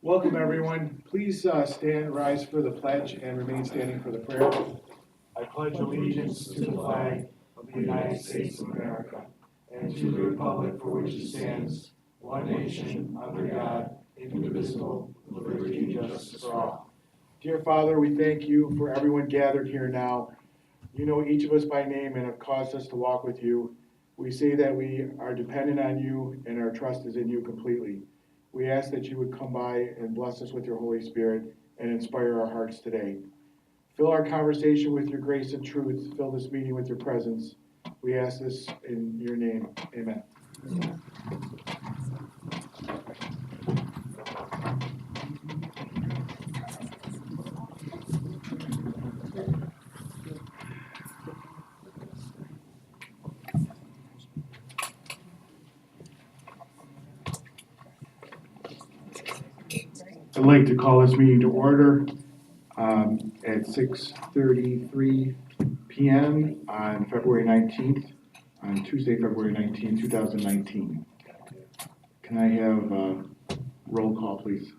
Welcome, everyone. Please stand, rise for the pledge, and remain standing for the prayer. I pledge allegiance to the flag of the United States of America and to the republic for which it stands, one nation, under God, indivisible, with liberty and justice for all. Dear Father, we thank you for everyone gathered here now. You know each of us by name and have caused us to walk with you. We say that we are dependent on you and our trust is in you completely. We ask that you would come by and bless us with your Holy Spirit and inspire our hearts today. Fill our conversation with your grace and truth. Fill this meeting with your presence. We ask this in your name. Amen. I'd like to call this meeting to order at 6:33 p.m. on February 19th, on Tuesday, February 19th, 2019. Can I have a roll call, please?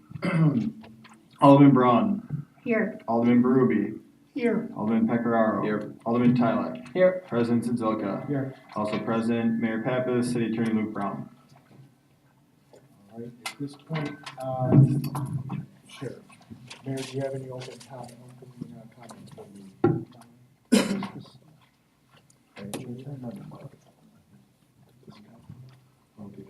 Alderman Braun. Here. Alderman Berube. Here. Alderman Pecoraro. Here. Alderman Tyler. Here. President Sidzilka. Here. Also present, Mayor Pappas, City Attorney Luke Brown. All right, at this point, sure. Mayor, do you have any open comments for me? It's your turn, not mine. Okay,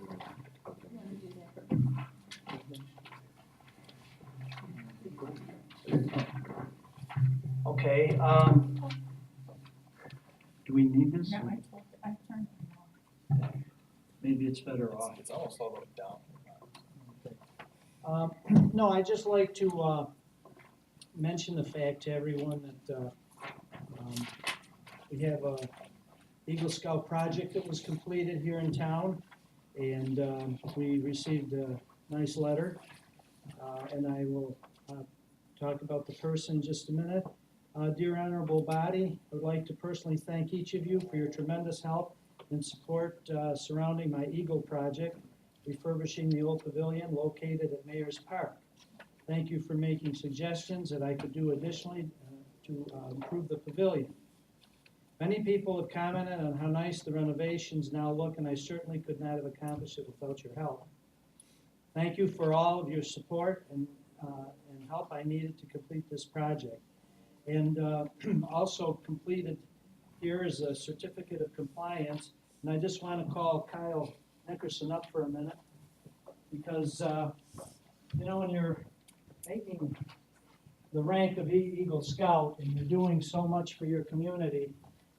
Okay, do we need this? Maybe it's better off. It's almost all the way down. No, I'd just like to mention the fact to everyone that we have a Eagle Scout project that was completed here in town, and we received a nice letter, and I will talk about the person in just a minute. Dear Honorable Body, I would like to personally thank each of you for your tremendous help and support surrounding my Eagle project, refurbishing the old pavilion located at Mayor's Park. Thank you for making suggestions that I could do additionally to improve the pavilion. Many people have commented on how nice the renovations now look, and I certainly could not have accomplished it without your help. Thank you for all of your support and help I needed to complete this project. And also completed here is a certificate of compliance, and I just want to call Kyle Nickerson up for a minute, because you know, when you're making the rank of Eagle Scout and you're doing so much for your community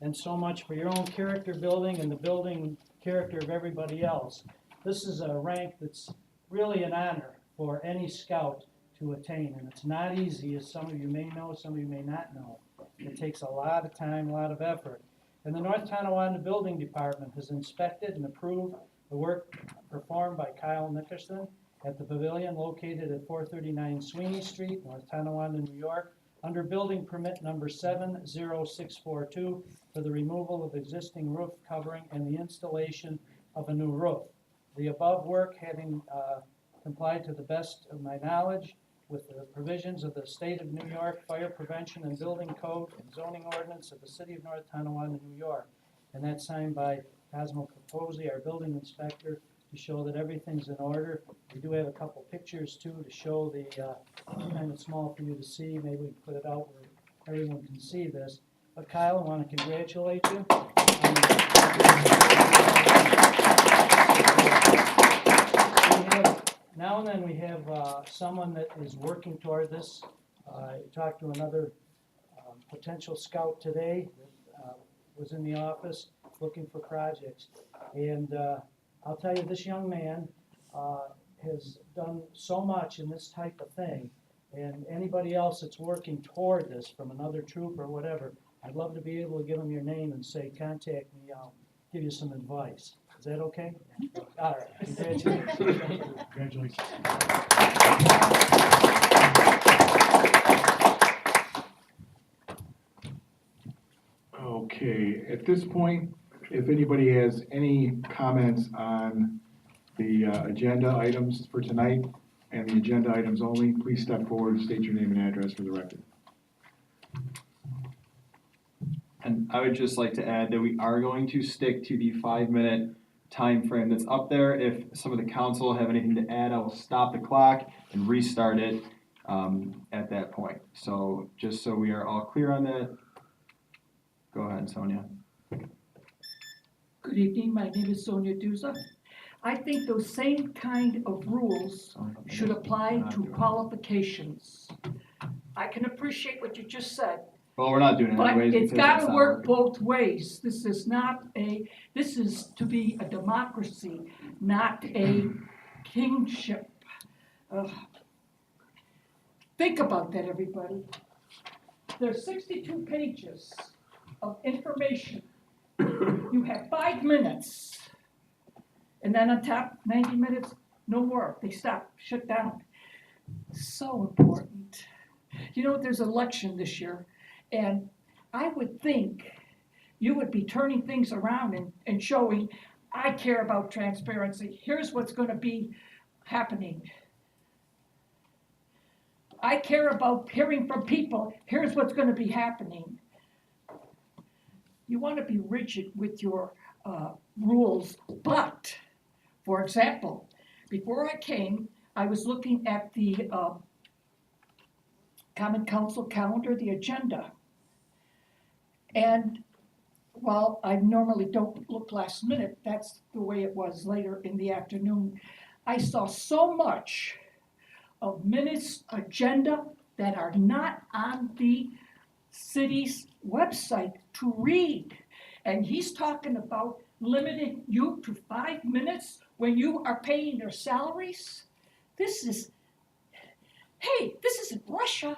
and so much for your own character building and the building character of everybody else, this is a rank that's really an honor for any scout to attain, and it's not easy, as some of you may know, some of you may not know. It takes a lot of time, a lot of effort. And the North Tonawanda Building Department has inspected and approved the work performed by Kyle Nickerson at the pavilion located at 439 Sweeney Street, North Tonawanda, New York, under building permit number 70642 for the removal of existing roof covering and the installation of a new roof. The above work having complied to the best of my knowledge with the provisions of the State of New York Fire Prevention and Building Code and Zoning Ordinance of the City of North Tonawanda, New York. And that's signed by Cosmo Capozzi, our building inspector, to show that everything's in order. We do have a couple pictures too to show the, kind of small for you to see. Maybe we can put it out where everyone can see this. But Kyle, I want to congratulate you. Now and then we have someone that is working toward this. I talked to another potential scout today that was in the office looking for projects. And I'll tell you, this young man has done so much in this type of thing. And anybody else that's working toward this from another troop or whatever, I'd love to be able to give them your name and say, contact me, I'll give you some advice. Is that okay? All right, congratulations. Thank you. Congratulations. Okay, at this point, if anybody has any comments on the agenda items for tonight, and the agenda items only. Please step forward, state your name and address for the record. And I would just like to add that we are going to stick to the 5-minute time frame that's up there. If some of the council have anything to add, I will stop the clock and restart it at that point. So just so we are all clear on that, go ahead, Sonia. Good evening, my name is Sonia Duza. I think those same kind of rules should apply to qualifications. I can appreciate what you just said, Well, we're not doing it but anyways. it's because gotta not work working. both ways. This is to be a democracy, not a kingship. Think about that, everybody. There's 62 pages of information. You have 5 minutes. And then on top, 90 minutes, no more. They stop, shut down. So important. You know, there's an election this year, and I would think you would be turning things around and showing, I care about transparency. Here's what's gonna be happening. I care about hearing from people. Here's what's gonna be happening. You wanna be rigid with your rules, but, for example, before I came, I was looking at the Common Council calendar, the agenda. And while I normally don't look last minute, that's the way it was later in the afternoon. I saw so much of minutes agenda that are not on the city's website to read. And he's talking about limiting you to 5 minutes when you are paying their salaries. This isn't Russia.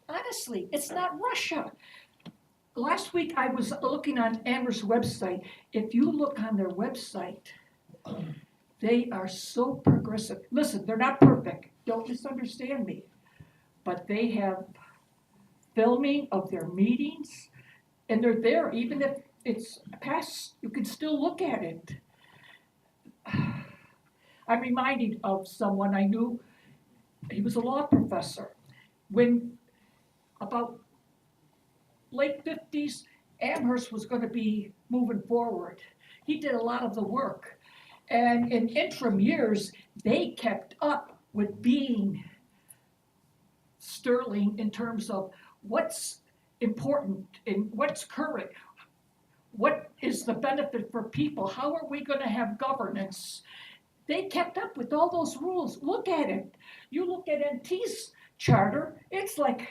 Honestly, it's not Russia. Last week I was looking on Amherst website. If you look on their website, they are so progressive. Listen, they're not perfect. Don't misunderstand me. But they have filming of their meetings, and they're there. Even if it's past, you can still look at it. I'm reminded of someone I knew. He was a law professor. When about late 50s, Amherst was going to be moving forward. He did a lot of the work. And in interim years, they kept up with being sterling in terms of what's important and what's current. What is the benefit for people? How are we going to have governance? They kept up with all those rules. Look at it. You look at NT's charter, it's like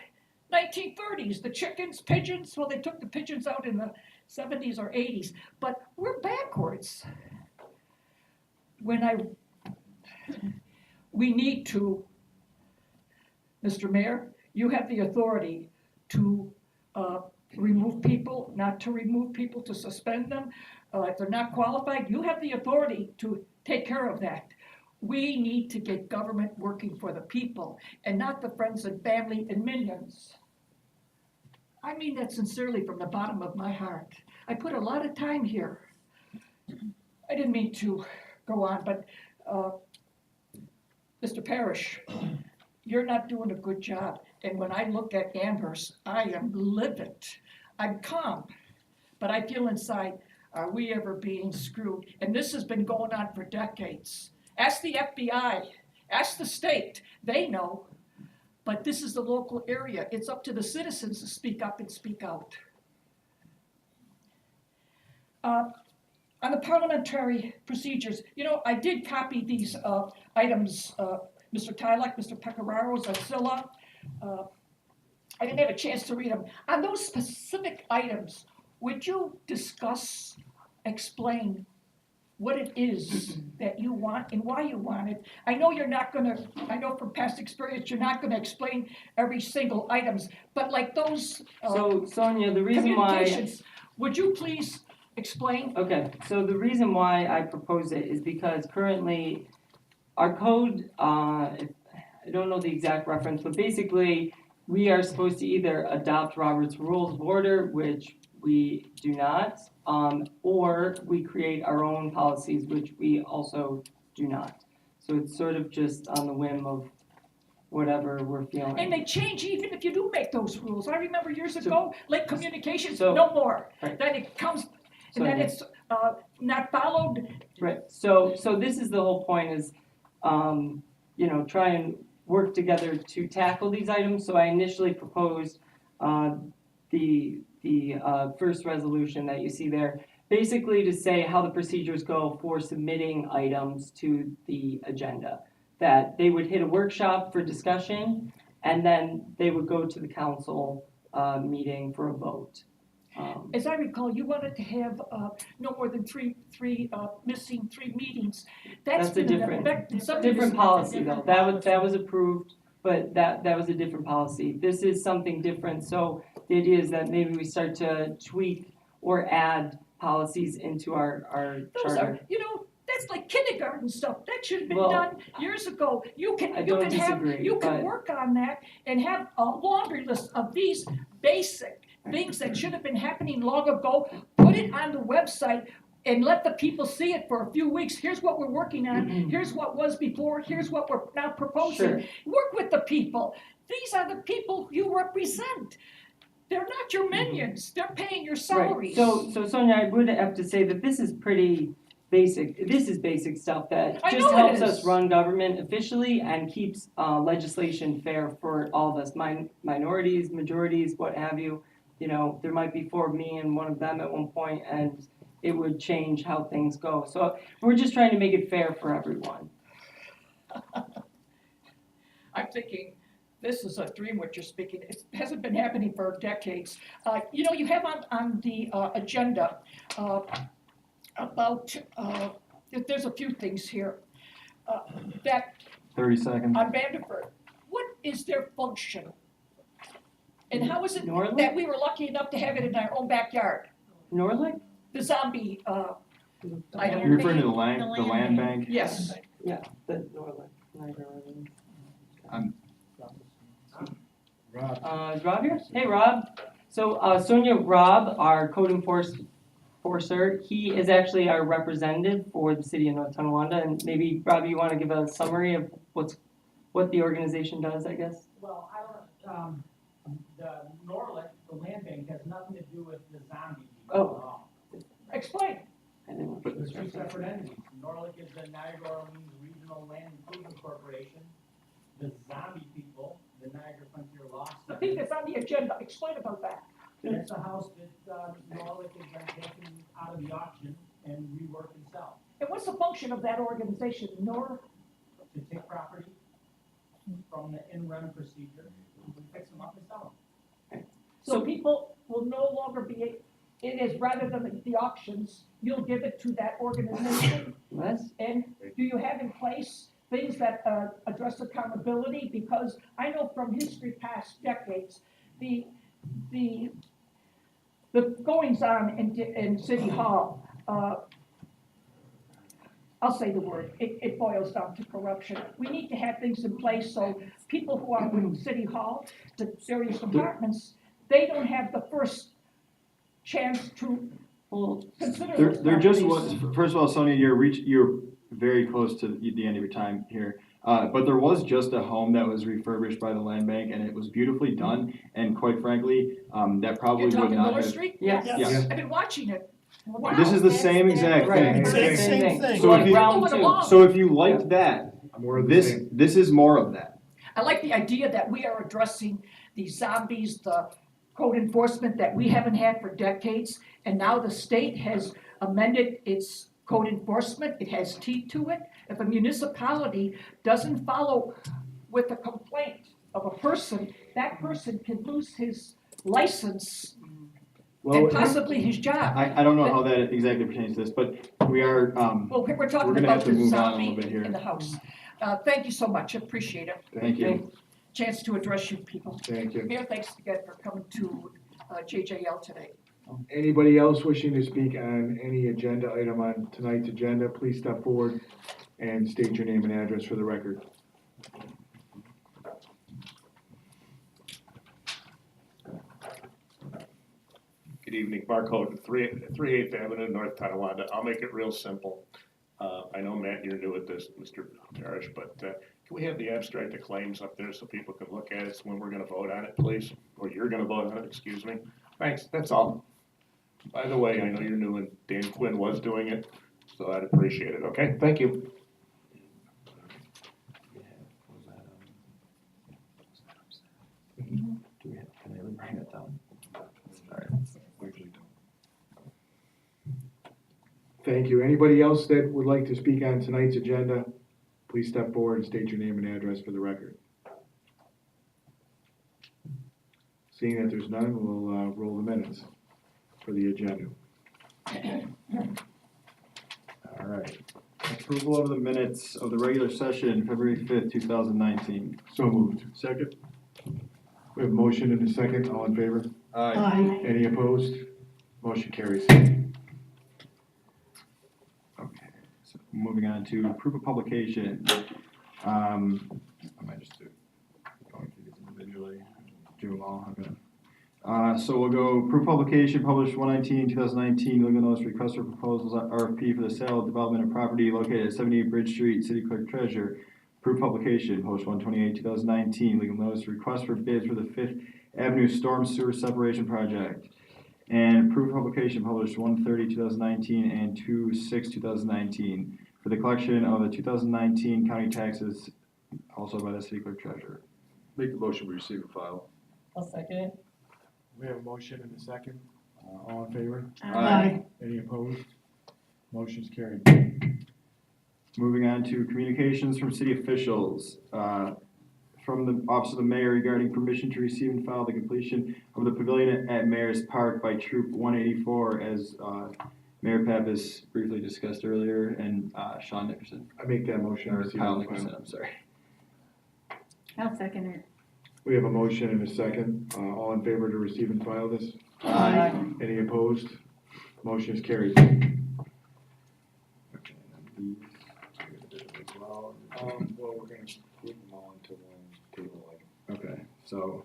1930s, the chickens, pigeons, well, they took the pigeons out in the 70s or 80s, but we're backwards. We need to, Mr. Mayor, you have the authority to remove people, not to remove people, to suspend them. If they're not qualified, you have the authority to take care of that. We need to get government working for the people and not the friends and family and minions. I mean that sincerely from the bottom of my heart. I put a lot of time here. I didn't mean to go on, but Mr. Parrish, you're not doing a good job. And when I look at Amherst, I am livid. I'm calm, but I feel inside, are we ever being screwed? And this has been going on for decades. Ask the FBI, ask the state, they know. But this is the local area. It's up to the citizens to speak up and speak out. On the parliamentary procedures, you know, I did copy these items, Mr. Tylek, Mr. Pecoraro, Zancilla. I didn't have a chance to read them. On those specific items, would you discuss, explain what it is that you want and why you want it? I know you're not gonna, I know from past experience, you're not gonna explain every single items, but like those So Sonia, the reason why, communications, would you please explain? okay, so the reason why I propose it is because currently our code, I don't know the exact reference, but basically we are supposed to either adopt Robert's Rules of Order, which we do not, or we create our own policies, which we also do not. So it's sort of just on the whim of whatever we're feeling. And they change even if you do make those rules. I remember years ago, late communications, so- no more. Right. Then it comes, So and then yeah. it's not followed. Right, so this is the whole point is, try and work together to tackle these items. So I initially proposed, the first resolution that you see there, basically to say how the procedures go for submitting items to the agenda. That they would hit a workshop for discussion, and then they would go to the council, meeting for a vote. As I recall, you wanted to have no more than missing three meetings. That's a been in different- effect in some Different municipalities. policy though, that was approved, but that was a different policy. This is something different, so the idea is that maybe we start to tweak or add policies into our Those charter. are, that's like kindergarten stuff. That should have been Well, done years ago. You can don't disagree, you can but- work on that and have a laundry list of these basic things that should have been happening long ago. Put it on the website and let the people see it for a few weeks. Here's what we're working on. Here's what was before. Here's what we're now proposing. Sure. Work with the people. These are the people you represent. They're not your minions. They're paying your salaries. Right, so Sonia, I would have to say that this is pretty basic, this is basic stuff that I just know it helps us is. run government efficiently and keeps legislation fair for all of us, minorities, majorities, what have you. There might be four of me and one of them at one point, and it would change how things go. So we're just trying to make it fair for everyone. I'm thinking, this is a dream what you're speaking. It hasn't been happening for decades. You have on the agenda about, there's a few things here. That 30 seconds. on Vanderburg, what is their function? And how is it Norlick? that we were lucky enough to have it in our own backyard? Norlick? The zombie item. You're referring to the land bank? Yes. Yeah, the Norlick. Rob, Is Rob here? Hey, Rob. So Sonia, Rob, our code enforcer, he is actually our representative for the city of North Tonawanda. And maybe, Rob, you want to give a summary of what the organization does, I guess? Well, I don't, the Norlick, the land bank, has nothing to do with the zombie people at Oh. all. Explain. I didn't know. There's two separate entities. Norlick is the Niagara Orleans Regional Land Improvement Corporation. The zombie people, the Niagara Frontier Law The Center. thing that's on the agenda, explain about that. That's a house that, Norlick has been taking out of the auction and rework and sell. And what's the function of that organization? To take property from the in-rem procedure, and fix them up and sell them. So people will no longer be, it is rather than the auctions, you'll give it to that organization? Les? And do you have in place things that address accountability? Because I know from history past decades, the goings on in City Hall, I'll say the word, it boils down to corruption. We need to have things in place so people who are with City Hall, the various departments, they don't have the first chance to Well, consider There those just properties. was, first of all, Sonia, you're very close to the end of your time here. But there was just a home that was refurbished by the land bank, and it was beautifully done, and quite frankly, that probably You're would talking not Miller have. Street? Yes. Yes. I've been watching it. Wow. This is the same exact Right. thing. Same thing. thing. So Like if you- round Moving two. along. So if you liked that, more of the this, same. this is more of that. I like the idea that we are addressing the zombies, the code enforcement that we haven't had for decades. And now the state has amended its code enforcement. It has teeth to it. If a municipality doesn't follow with a complaint of a person, that person can lose his license Well, and possibly his job. I don't know how that exactly pertains to this, but we are, Well, we're We're talking gonna about have to the move on a zombie little bit here. in the house. Thank you so much. Appreciate it. thank you. Chance to address you people. thank you. Mayor, thanks again for coming to JJL today. Anybody else wishing to speak on any agenda item on tonight's agenda, please step forward and state your name and address for the record. Good evening, Mark Hogan, 3/8th Avenue, North Tonawanda. I'll make it real simple. I know, Matt, you're new at this, Mr. Parrish, but can we have the abstract of claims up there so people can look at it when we're gonna vote on it, please? Or you're gonna vote on it, excuse me. Thanks, that's all. By the way, I know you're new and Dan Quinn was doing it, so I'd appreciate it, okay? Thank you. Can I really bring it down? Alright. Thank you. Anybody else that would like to speak on tonight's agenda, please step forward and state your name and address for the record. Seeing that there's none, we'll roll the minutes for the agenda. Alright. Approval of the minutes of the regular session, February 5th, 2019. So moved. Second. We have a motion and a second. All in favor? Aye. Any opposed? Motion carries. Okay, so moving on to proof of publication. I might just do going through these individually, do them all, okay. So we'll go proof of publication published 1/19/2019, legal notice request for proposals RFP for the sale of development of property located at 78 Bridge Street, City Clerk Treasurer. Proof of publication published 1/28/2019, legal notice request for bids for the 5th Avenue Storm Sewer Separation Project. And proof of publication published 1/30/2019 and 2/6/2019 for the collection of the 2019 county taxes, also by the City Clerk Treasurer. Make the motion, we receive and file. I'll second it. We have a motion and a second. All in favor? Aye. Any opposed? Motion's carried. Moving on to communications from city officials. From the Office of the Mayor regarding permission to receive and file the completion of the pavilion at Mayor's Park by Troop 184, as Mayor Pappas briefly discussed earlier, and Sean Nickerson, I make that motion. or Receive Kyle and file. Nickerson, I'm sorry. I'll second it. We have a motion and a second. All in favor to receive and file this? Aye. Any opposed? Motion is carried. Okay, and these two individually as well. Well, we're gonna group them all into one table item. Okay, so,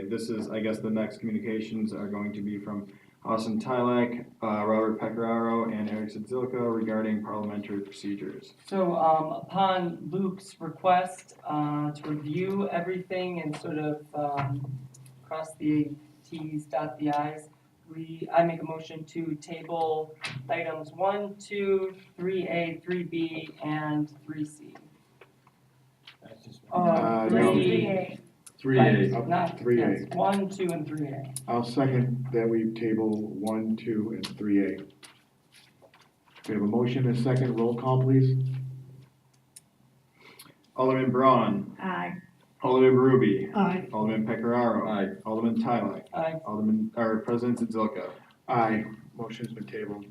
this is, I guess the next communications are going to be from Austin Tylek, Robert Pecoraro, and Eric Sidzilka regarding parliamentary procedures. So, upon Luke's request, to review everything and sort of, cross the Ts, dot the Is, I make a motion to table items 1, 2, 3A, 3B, and 3C. No. 3A. 3A, up Not, 3A. yes, 1, 2, and 3A. I'll second that we table 1, 2, and 3A. We have a motion and a second. Roll call, please. Alderman Braun, Aye. Alderman Ruby, Aye. Alderman Pecoraro. Aye. Alderman Tylek. Aye. President Sidzilka. Aye. Motion's been tabled.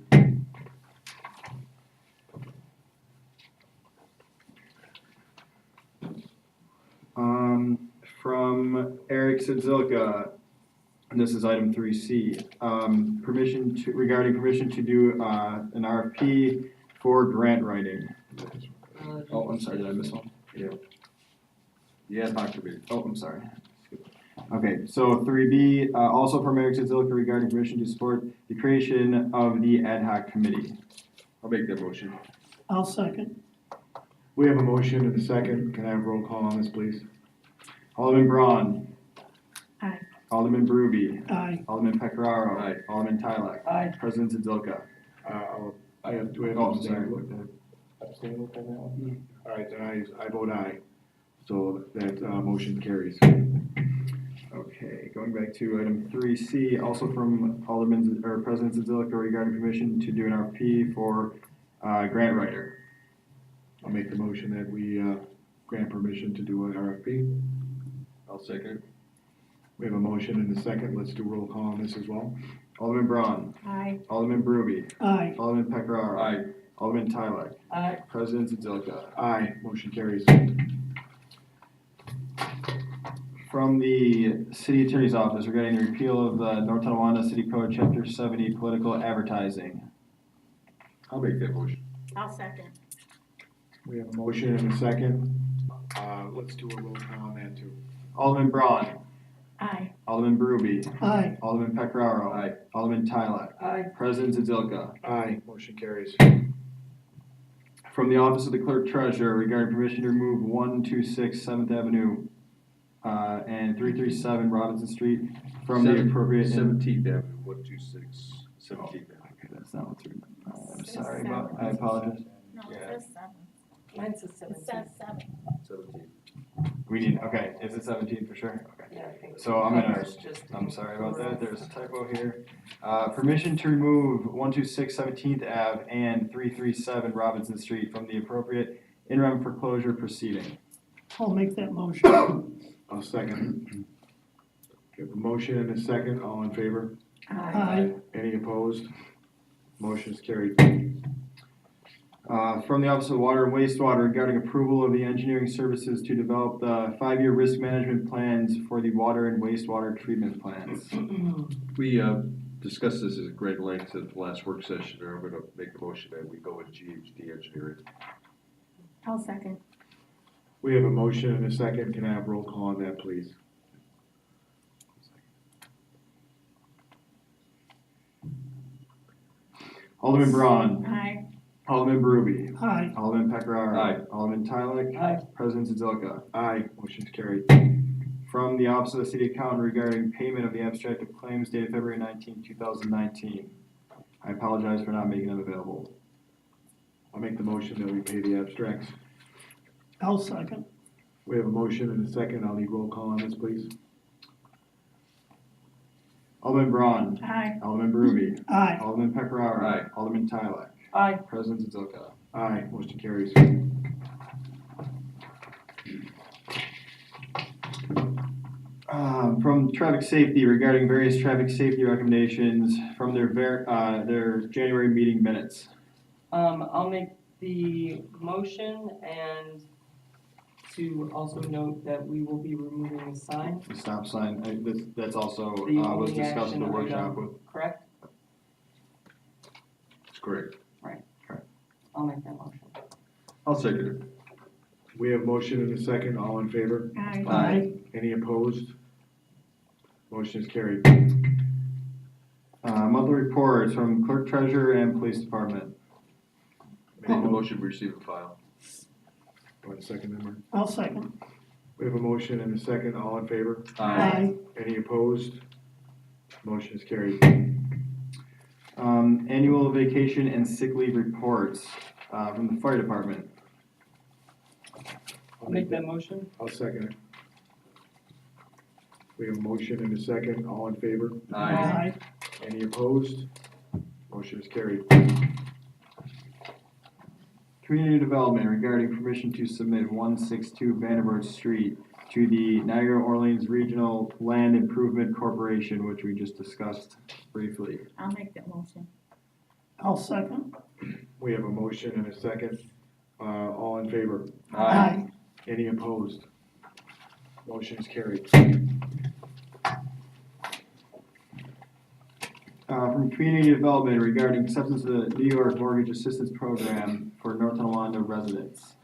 From Eric Sidzilka, and this is item 3C, regarding permission to do an RFP for grant writing. Oh, I'm sorry, did I miss one? Yeah, Dr. B. Oh, I'm sorry. Okay, so 3B, also from Eric Sidzilka regarding permission to support the creation of the ad hoc committee. I'll make that motion. I'll second. We have a motion and a second. Can I have roll call on this, please? Alderman Braun. Aye. Alderman Ruby. Aye. Alderman Pecoraro. Aye. Alderman Tylek. Aye. President Sidzilka. Do we have Oh, to sorry. abstain with that one? All right, then I vote aye. So that motion carries. Okay, going back to item 3C, also from President Sidzilka regarding permission to do an RFP for grant writer. I'll make the motion that we grant permission to do an RFP. I'll second. We have a motion and a second. Let's do roll call on this as well. Alderman Braun. Aye. Alderman Ruby. Aye. Alderman Pecoraro. Aye. Alderman Tylek. Aye. President Sidzilka. Aye, motion carries. From the City Attorney's Office regarding the repeal of the North Tonawanda City Code, Chapter 70, political advertising. I'll make that motion. I'll second. We have a motion and a second. Let's do a roll call on that too. Alderman Braun. Aye. Alderman Ruby. Aye. Alderman Pecoraro. Aye. Alderman Tylek. Aye. President Sidzilka. Aye, motion carries. From the Office of the Clerk Treasurer regarding permission to remove 126 7th Avenue and 337 Robinson Street from the appropriate. 17th Avenue, 126, 17th Avenue. Okay, that's not what's written. I'm sorry about, I apologize. No, it Yeah. says seven. Mine says It 17. says seven. 17th. We need, okay, is it 17 for sure? Okay. Yeah, I think. So I'm gonna, Ours just I'm sorry about that, includes- there's a typo here. Permission to remove 126 17th Ave and 337 Robinson Street from the appropriate interim foreclosure proceeding. I'll make that motion. I'll second. We have a motion and a second, all in favor? Aye. Any opposed? Motion is carried. From the Office of Water and Wastewater regarding approval of the engineering services to develop the 5-year risk management plans for the water and wastewater treatment plants. We discussed this at great length at the last work session, and I'm gonna make a motion that we go with GHD engineering. I'll second. We have a motion and a second, can I have roll call on that, please? Alderman Braun. Aye. Alderman Berube. Aye. Alderman Peccararo. Aye. Alderman Tyler. Aye. President Zilka. Aye, motion's carried. From the Office of the City Accountant regarding payment of the abstract of claims dated February 19, 2019. I apologize for not making them available. I'll make the motion that we pay the abstracts. I'll second. We have a motion and a second, I'll need roll call on this, please. Alderman Braun. Aye. Alderman Berube. Aye. Alderman Peccararo. Aye. Alderman Tyler. Aye. President Zilka. Aye, motion carries. From traffic safety regarding various traffic safety recommendations from their January meeting minutes. I'll make the motion and to also note that we will be removing the sign, The stop sign, that's also, the was only discussed at action the workshop item, with, correct? That's correct. I'll make that motion. I'll second it. We have a motion and a second, all in favor? Aye. Aye. Any opposed? Motion is carried. monthly reports from clerk treasurer and police department. Make a motion, we receive and file. One second, then, Mark. I'll second. We have a motion and a second, all in favor? Aye. Any opposed? Motion is carried. Annual vacation and sick leave reports, from the fire department. I'll make that motion. I'll second it. We have a motion and a second, all in favor? Aye. Any opposed? Motion is carried. Community development regarding permission to submit 162 Vanderbilt Street to the Niagara Orleans Regional Land Improvement Corporation, which we just discussed briefly. I'll make that motion. I'll second. We have a motion and a second, all in favor? Aye. Any opposed? Motion is carried. From community development regarding acceptance of the New York Mortgage Assistance Program for North Tonawanda residents.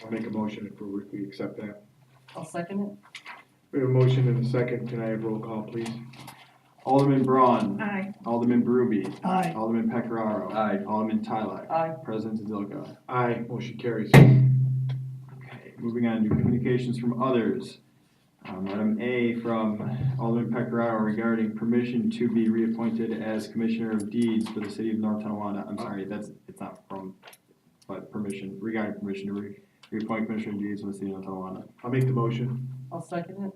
I'll make a motion if we accept that. I'll second it. We have a motion and a second, can I have roll call, please? Alderman Braun. Aye. Alderman Berube. Aye. Alderman Peccararo. Aye. Alderman Tyler. Aye. President Zilka. Aye, motion carries. Okay, moving on to communications from others. Item A from Alderman Peccararo regarding permission to be reappointed as Commissioner of Deeds for the City of North Tonawanda. I'm sorry, it's not from, but permission, regarding permission to reappoint Commissioner of Deeds for the City of North Tonawanda. I'll make the motion. I'll second it.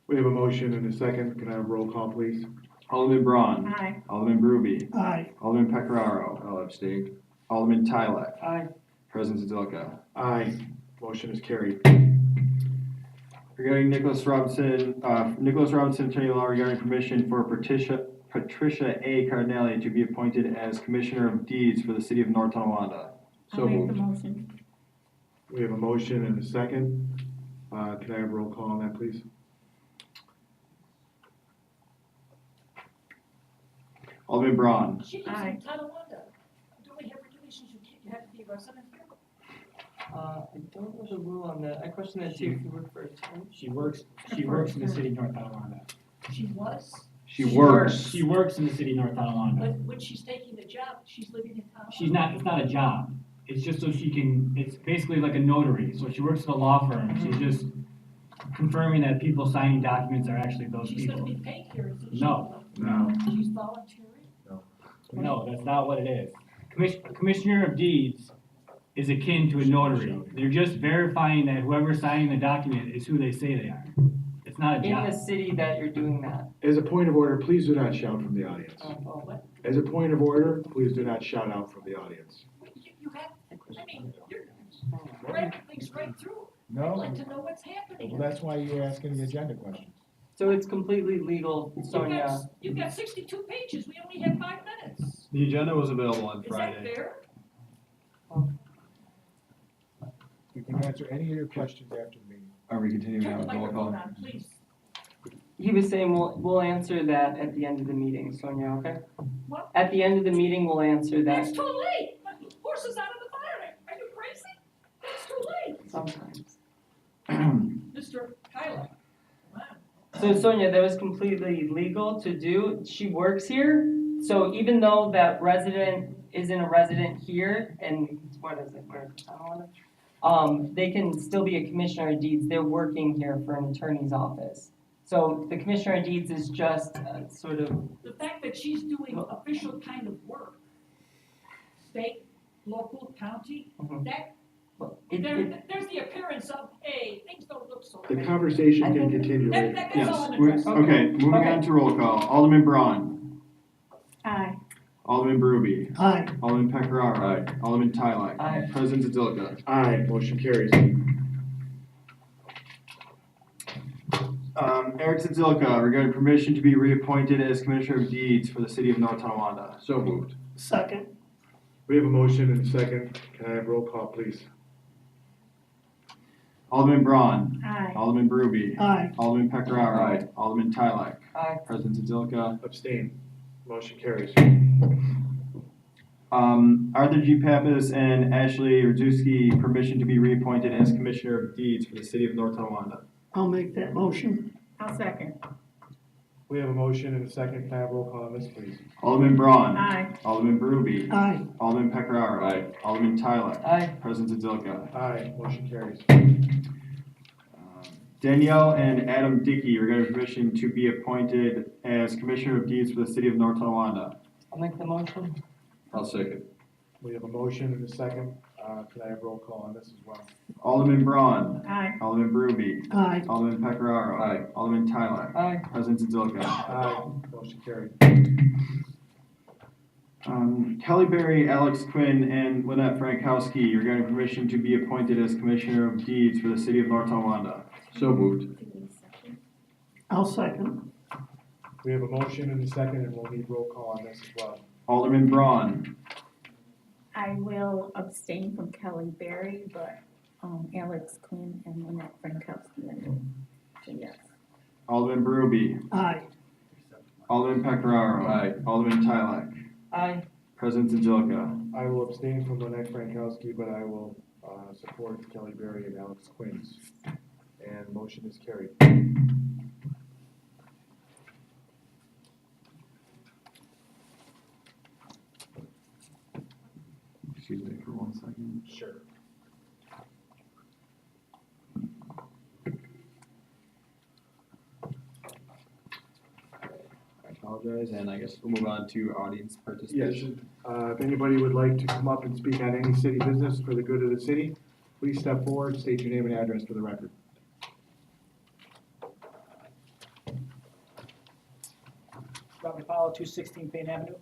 We have a motion and a second, can I have roll call, please? Alderman Braun. Aye. Alderman Berube. Aye. Alderman Peccararo. I'll abstain. Alderman Tyler. Aye. President Zilka. Aye, motion is carried. Regarding Nicholas Robinson, attorney at law regarding permission for Patricia A. Cardinelli to be appointed as Commissioner of Deeds for the City of North Tonawanda. So I'll make the moved. motion. We have a motion and a second. Can I have roll call on that, please? Alderman Braun. She lives Aye. in Tonawanda. Do we have regulations, you have to be a resident here? I don't know the rule on that. I question that too, if you work for a town. She works in the city of North Carolina. She was? She works. She works in the city of North Tonawanda. But when she's taking the job, she's living in town. It's not a job. It's just so she can, it's basically like a notary. So she works at a law firm. She's just confirming that people signing documents are actually those She's gonna people. be paid here, isn't she? No. No. She's volunteering? No, that's not what it is. Commissioner of Deeds is akin to a notary. They're just verifying that whoever's signing the document is who they say they are. It's not a In job. the city that you're doing that. As a point of order, please do not shout from the audience. Oh, As a point of order, please do not shout out from the audience. You have, I mean, you're running things right through. I'd No? like to know what's happening. Well, that's why you're asking the agenda questions. So it's completely legal, Sonia. You've got 62 pages, we only have 5 minutes. The agenda was available on Is that Friday. fair? You can answer any of your questions after the meeting. Are we continuing Turn the on roll microphone call? on, please. He was saying we'll answer that at the end of the meeting, Sonia, okay? What? At the end of the meeting, we'll answer It's that too late. The horse is out of the barn. Are you crazy? It's too late. sometimes. Mr. Kyler, come on. So Sonia, that was completely legal to do. She works here, so even though that resident isn't a resident here, and what is it, where, I don't wanna, they can still be a commissioner of deeds. They're working here for an attorney's office. So the commissioner of deeds is just sort of, The fact that she's doing official kind of work, state, local, county, Mhm. that, it, there's the appearance of, hey, things don't look so The great. conversation I can think- continue later. That's Yes, all I'm we're- addressing. okay, moving Okay. on to roll call. Alderman Braun. Aye. Alderman Berube. Aye. Alderman Pecoraro. Aye. Alderman Tylak. Aye. President Zadilka. Aye, motion carries. Eric Zadilka, regarding permission to be reappointed as Commissioner of Deeds for the city of North Tonawanda. So moved. Second. We have a motion and a second. Can I have roll call, please? Alderman Braun. Aye. Alderman Berube. Aye. Alderman Pecoraro. Aye. Alderman Tylak. Aye. President Zadilka. Abstain. Motion carries. Arthur G. Pappas and Ashley Radzewski, permission to be reappointed as Commissioner of Deeds for the city of North Tonawanda. I'll make that motion. I'll second. We have a motion and a second. Can I have roll call on this, please? Alderman Braun. Aye. Alderman Berube. Aye. Alderman Pecoraro. Aye. Alderman Tylak. Aye. President Zadilka. Aye, motion carries. Danielle and Adam Dickey, regarding permission to be appointed as Commissioner of Deeds for the city of North Tonawanda. I'll make the motion. I'll second. We have a motion and a second. Can I have roll call on this as well? Alderman Braun. Aye. Alderman Berube. Aye. Alderman Pecoraro. Aye. Alderman Tylak. Aye. President Zadilka. Aye, motion carried. Kelly Berry, Alex Quinn, and Lynette Frankowski, regarding permission to be appointed as Commissioner of Deeds for the city of North Tonawanda. So moved. I'll second. We have a motion and a second, and we'll need roll call on this as well. Alderman Braun. I will abstain from Kelly Berry, but, Alex Quinn and Lynette Frankowski, I will say yes. Alderman Berube. Aye. Alderman Pecoraro. Aye. Alderman Tylak. Aye. President Zadilka. I will abstain from Lynette Frankowski, but I will support Kelly Berry and Alex Quinns. And motion is carried. Excuse me for 1 second. Sure. I apologize, and I guess we'll move on to audience Yes, participation. if anybody would like to come up and speak on any city business for the good of the city, please step forward, state your name and address for the record. Robert Powell, 216 Payne Avenue.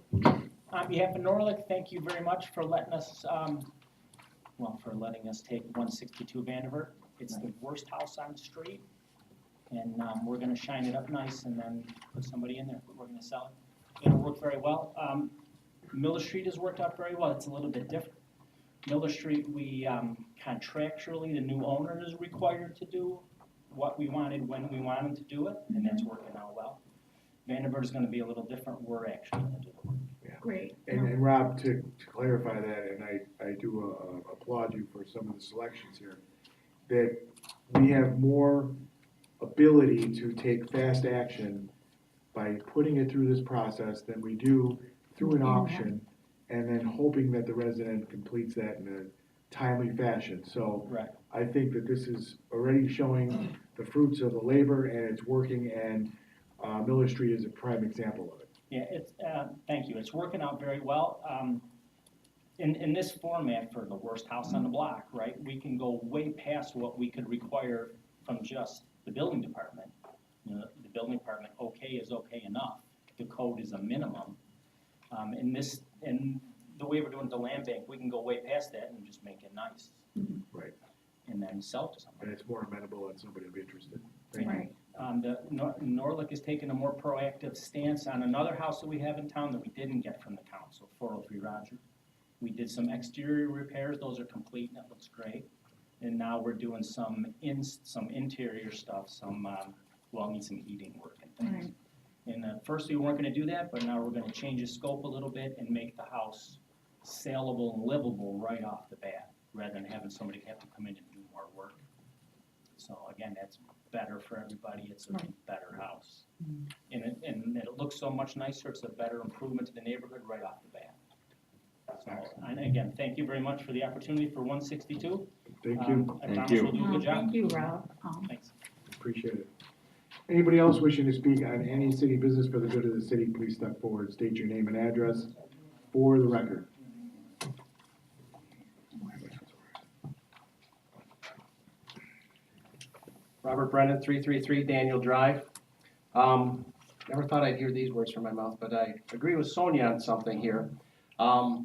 On behalf of Norlick, thank you very much for letting us, for letting us take 162 Vanderbilt. It's the worst house on the street, and we're gonna shine it up nice and then put somebody in there. We're gonna sell it. It'll work very well. Miller Street has worked out very well. It's a little bit different. Miller Street, we contractually, the new owner is required to do what we wanted when we wanted to do it, and that's working out well. Vanderbilt is gonna be a little different. We're actually gonna do the work. Great. And Rob, to clarify that, and I do applaud you for some of the selections here, that we have more ability to take fast action by putting it through this process than we do through an auction and then hoping that the resident completes that in a timely fashion. So Right. I think that this is already showing the fruits of the labor and it's working, and Miller Street is a prime example of it. Yeah, thank you, it's working out very well. In this format for the worst house on the block, right, we can go way past what we could require from just the building department. You know, the building department, okay is okay enough, the code is a minimum. In the way we're doing the land bank, we can go way past that and just make it nice. Right. And then sell it to somebody. And it's more amenable and somebody will be interested. Right. Norlick has taken a more proactive stance on another house that we have in town that we didn't get from the council, 403 Roger. We did some exterior repairs, those are complete, and that looks great. And now we're doing some interior stuff, need some heating work and things. Right. And first we weren't gonna do that, but now we're gonna change the scope a little bit and make the house saleable and livable right off the bat, rather than having somebody have to come in and do more work. So again, that's better for everybody, it's a better house. And it looks so much nicer, it's a better improvement to the neighborhood right off the bat. So, and again, thank you very much for the opportunity for 162. Thank you, I Thank promise you. we'll do a good job. Thank you, Rob. Thanks. appreciate it. Anybody else wishing to speak on any city business for the good of the city, please step forward, state your name and address for the record. Robert Brennan, 333 Daniel Drive. Never thought I'd hear these words from my mouth, but I agree with Sonia on something here. I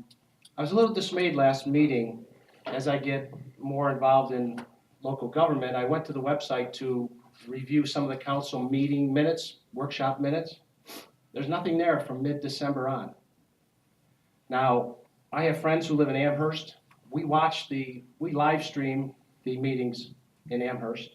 was a little dismayed last meeting. As I get more involved in local government, I went to the website to review some of the council meeting minutes, workshop minutes. There's nothing there from mid-December on. Now, I have friends who live in Amherst. We live stream the meetings in Amherst.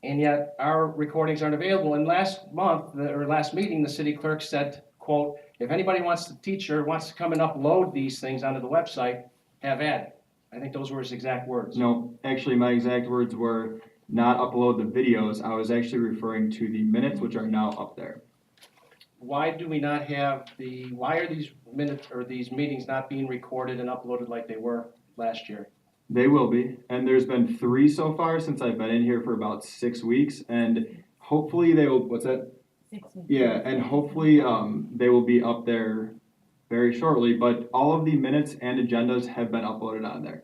And yet our recordings aren't available. And last meeting, the city clerk said, quote, if anybody wants to teach or wants to come and upload these things onto the website, have at it. I think those were his exact words. No, actually, my exact words were not upload the videos. I was actually referring to the minutes, which are now up there. Why do we not have why are these minutes or these meetings not being recorded and uploaded like they were last year? They will be, and there's been 3 so far since I've been in here for about 6 weeks, and hopefully they will, what's that? 6 weeks. Yeah, and hopefully they will be up there very shortly, but all of the minutes and agendas have been uploaded on there.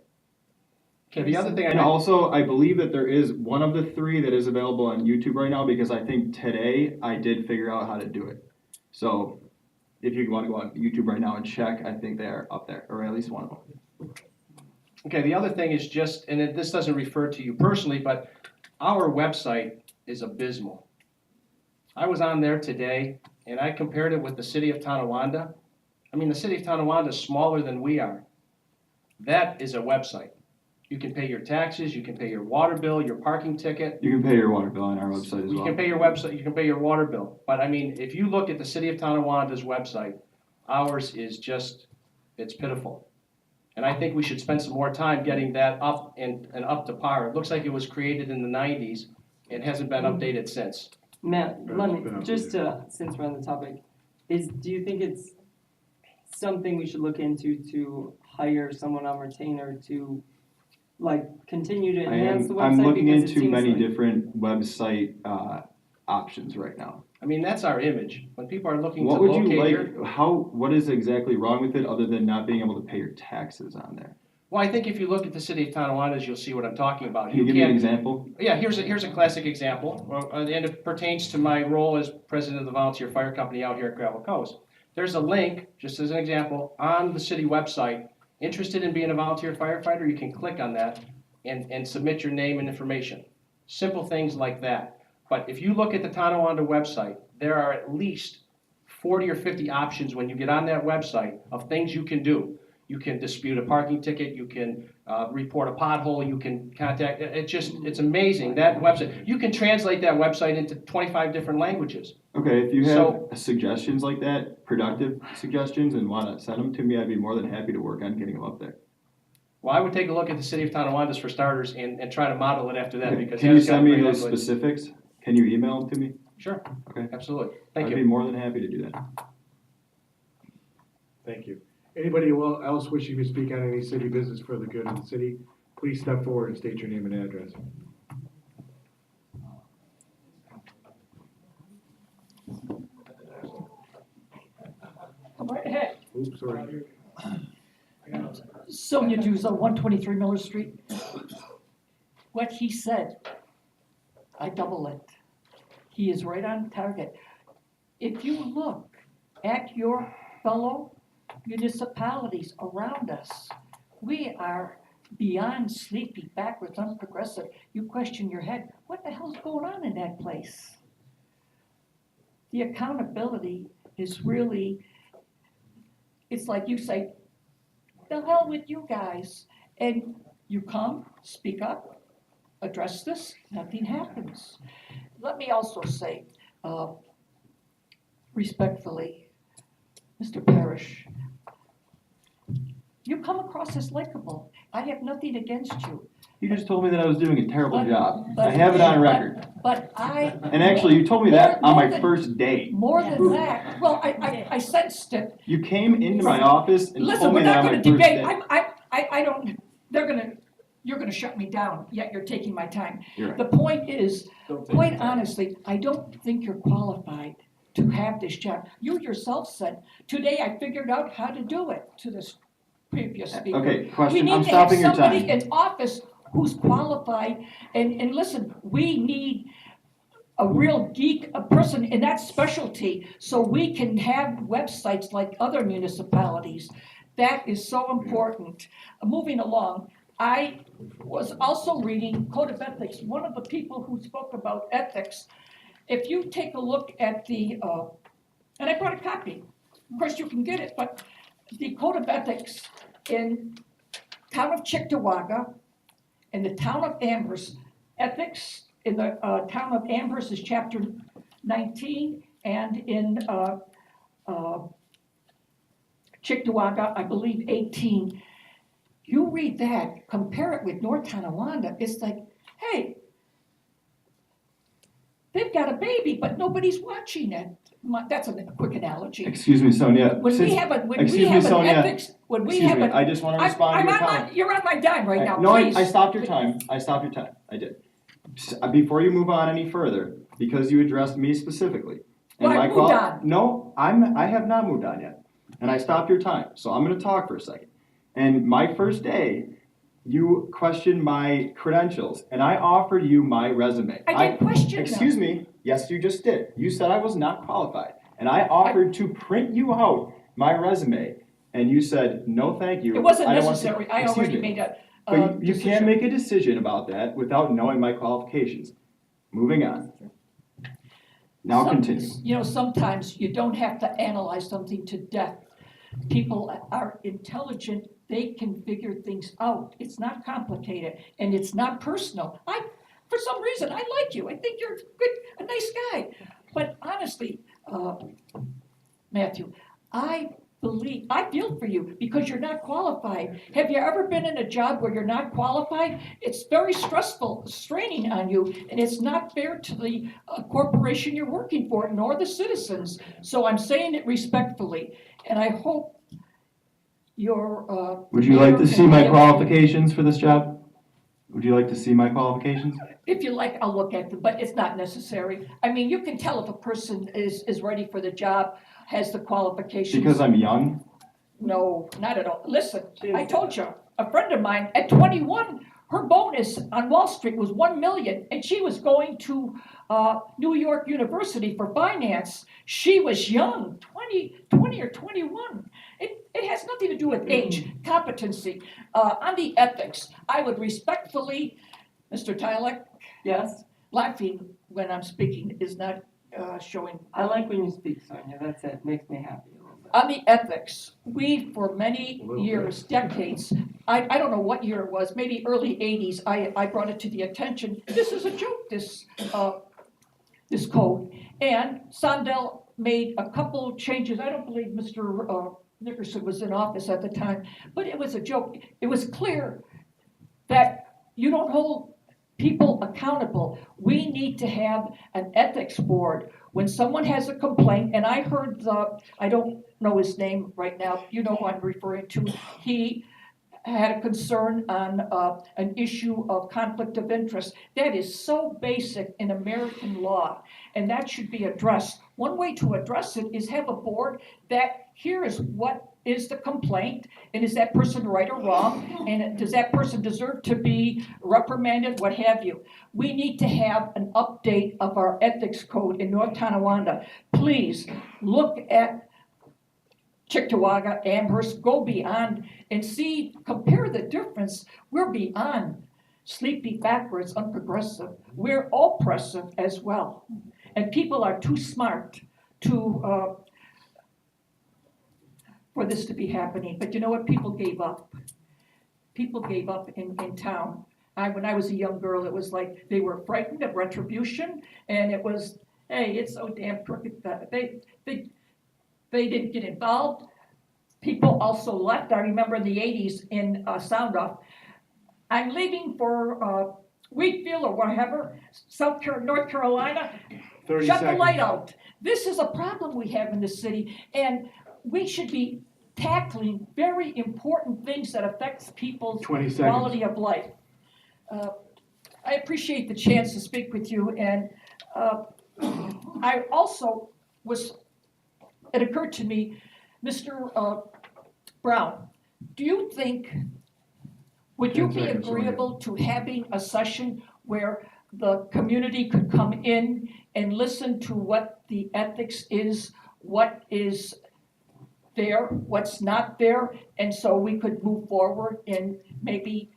Okay, the other thing And also, I believe that there is one of the 3 that is available on YouTube right now, because I think today I did figure out how to do it. So if you want to go on YouTube right now and check, I think they are up there, or at least one of them. Okay, the other thing is this doesn't refer to you personally, but our website is abysmal. I was on there today and I compared it with the city of Tonawanda. I mean, the city of Tonawanda is smaller than we are. That is a website. You can pay your taxes, you can pay your water bill, your parking ticket. You can pay your water bill on our website as well. You can pay your website, you can pay your water bill. But I mean, if you look at the city of Tonawanda's website, ours is it's pitiful. And I think we should spend some more time getting that up and up to par. It looks like it was created in the 90s. It hasn't been updated since. Matt, since we're on the topic, do you think it's something we should look into to hire someone on retainer to continue to enhance the website? I'm looking Because it into seems many like- different website options right now. I mean, that's our image. When people are looking to What would you locate what is exactly wrong with it other than not being able to pay your taxes on there? well, I think if you look at the city of Tonawanda's, you'll see what I'm talking about. Can you give me an can't- example? Yeah, here's a classic example, and it pertains to my role as president of the volunteer fire company out here at Gravel Coast. There's a link, just as an example, on the city website. Interested in being a volunteer firefighter, you can click on that and submit your name and information. Simple things like that. But if you look at the Tonawanda website, there are at least 40 or 50 options when you get on that website of things you can do. You can dispute a parking ticket, you can report a pothole, you can contact, it's amazing, that website. You can translate that website into 25 different languages. Okay, if you have So- suggestions like that, productive suggestions, and want to send them to me, I'd be more than happy to work on getting them up there. Well, I would take a look at the city of Tonawanda's for starters and try to model it after that because Can you that's got send me great those language. specifics? Can you email them to me? Sure. Okay. Absolutely. Thank I'd you. be more than happy to do that. Thank you. Anybody else wishing to speak on any city business for the good of the city, please step forward and state your name and address. Come right ahead. Oops, sorry. Sonia Duza, 123 Miller Street. What he said, I double it. He is right on target. If you look at your fellow municipalities around us, we are beyond sleepy, backwards, unprogressive. You question your head, what the hell's going on in that place? The accountability is really, it's like you say, the hell with you guys. And you come, speak up, address this, nothing happens. Let me also say, respectfully, Mr. Parrish, you come across as likable. I have nothing against you. You just told me that I was doing a terrible But- job. but- I have it on record. But I. And actually, you told me that on More my than- first day. More than that, well, I sensed it. You came into my office and Listen, told we're me that not on my gonna first debate, day. I don't, you're gonna shut me down, yet you're taking my time. You're right. The point is, quite honestly, I don't think you're qualified to have this job. You yourself said, today I figured out how to do it, to this previous speaker. Okay, We question, I'm need to have stopping your somebody time. in office who's qualified, and listen, we need a real geek, a person in that specialty, so we can have websites like other municipalities. That is so important. Moving along, I was also reading Code of Ethics. One of the people who spoke about ethics, if you take a look at the, and I brought a copy, of course you can get it, but the Code of Ethics in town of Cheektowaga, in the town of Amherst, ethics in the town of Amherst is chapter 19, and in Cheektowaga, I believe 18. You read that, compare it with North Tonawanda, it's like, hey, they've got a baby, but nobody's watching it. That's a quick analogy. Excuse me, Sonia. When we Since- have an excuse me, Sonia. ethics, when we Excuse have me, an. I just want to respond to your comment. You're on my dime right now, No, please. I stopped your time. I stopped your time. I did. Before you move on any further, because you addressed me specifically. and Well, I my moved on. No, I have not moved on yet. And I stopped your time, so I'm gonna talk for a second. And my first day, you questioned my credentials, and I offered you my resume. I didn't question them. Excuse me, yes, you just did. You said I was not qualified, and I offered to print you out my resume, and you said, no, thank you. It wasn't I don't want to-" necessary, I Excuse already me. made a But you can't decision. make a decision about that without knowing my qualifications. Moving on. Now Some- continue. You know, sometimes you don't have to analyze something to death. People are intelligent, they can figure things out. It's not complicated, and it's not personal. For some reason, I like you, I think you're a nice guy. But honestly, Matthew, I feel for you because you're not qualified. Have you ever been in a job where you're not qualified? It's very stressful, straining on you, and it's not fair to the corporation you're working for, nor the citizens. So I'm saying it respectfully, and I hope your Would you like to mayor see and my I- qualifications for this job? Would you like to see my qualifications? If you like, I'll look at them, but it's not necessary. I mean, you can tell if a person is ready for the job, has the qualifications. Because I'm young? No, not at all. Listen, I told you, a friend of mine, at 21, her bonus on Wall Street was 1 million, and she was going to New York University for finance. She was young, 20 or 21. It has nothing to do with age, competency. On the ethics, I would respectfully, Mr. Tylek, Yes, laughing when I'm speaking is not showing. I like when you speak, Sonia, that's it, makes me happy a little bit. On the ethics, we, for many A little years, decades, I don't know what year it was, maybe early 80s, I brought it to the attention, this is a joke, this code. And Sondel made a couple changes, I don't believe Mr. Nickerson was in office at the time, but it was a joke. It was clear that you don't hold people accountable. We need to have an ethics board. When someone has a complaint, and I heard I don't know his name right now, you know who I'm referring to, he had a concern on an issue of conflict of interest. That is so basic in American law, and that should be addressed. One way to address it is have a board that here is what is the complaint, and is that person right or wrong, and does that person deserve to be reprimanded, what have you. We need to have an update of our ethics code in North Tonawanda. Please look at Cheektowaga, Amherst, go beyond and see, compare the difference. We're beyond sleepy, backwards, unprogressive. We're oppressive as well. And people are too smart to for this to be happening. But you know what? People gave up. People gave up in town. When I was a young girl, it was like they were frightened of retribution, and it was, hey, it's so damn crooked that they didn't get involved. People also left. I remember in the 80s in Sound Off, I'm leaving for Wheatfield or whatever, North Carolina. 30 Shut seconds. the light out. This is a problem we have in the city, and we should be tackling very important things that affects people's 20 seconds. quality of life. I appreciate the chance to speak with you, and I also it occurred to me, Mr. Brown, do you think, would you 10 be seconds, Sonia. agreeable to having a session where the community could come in and listen to what the ethics is, what is there, what's not there, and so we could move forward in maybe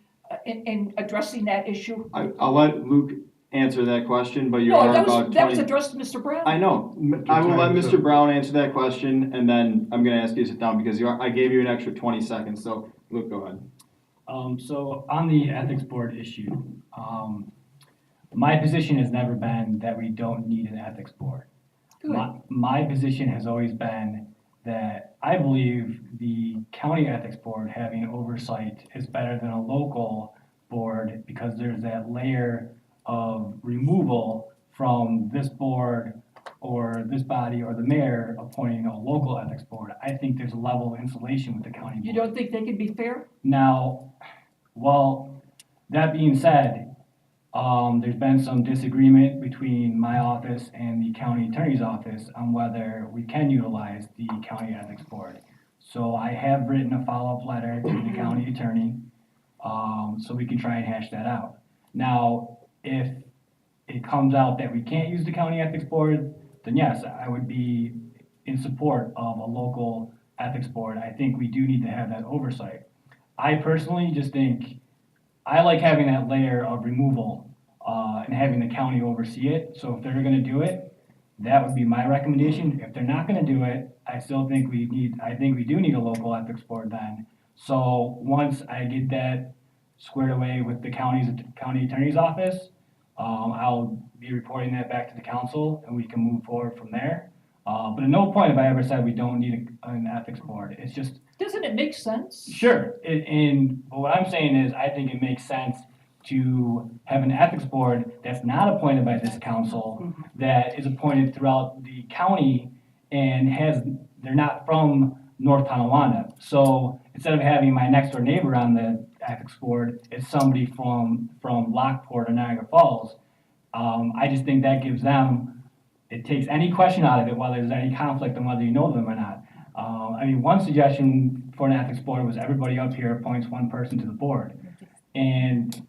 in addressing that issue? I'll let Luke answer that question, but you No, are that about was, that was 20. addressed to Mr. Brown. I know. I will let Mr. Brown answer that question, and then I'm gonna ask you to sit down because I gave you an extra 20 seconds, so Luke, go ahead. So on the ethics board issue, my position has never been that we don't need an ethics board. Good. My position has always been that I believe the county ethics board having oversight is better than a local board because there's that layer of removal from this board or this body or the mayor appointing a local ethics board. I think there's a level of insulation with the county board. You don't think they can be fair? Now, well, that being said, there's been some disagreement between my office and the county attorney's office on whether we can utilize the county ethics board. So I have written a follow-up letter to the county attorney, so we can try and hash that out. Now, if it comes out that we can't use the county ethics board, then yes, I would be in support of a local ethics board. I think we do need to have that oversight. I personally just think I like having that layer of removal and having the county oversee it. So if they're going to do it, that would be my recommendation. If they're not going to do it, I think we do need a local ethics board then. So once I get that squared away with the county attorney's office, I'll be reporting that back to the council and we can move forward from there. But at no point have I ever said we don't need an ethics board. It's just, Doesn't it make sense? sure, but what I'm saying is, I think it makes sense to have an ethics board that's not appointed by this council, that is appointed throughout the county and they're not from North Tonawanda. So instead of having my next door neighbor on the ethics board, it's somebody from Lockport or Niagara Falls. I just think that gives them, it takes any question out of it, whether there's any conflict and whether you know them or not. One suggestion for an ethics board was everybody up here appoints one person to the board. And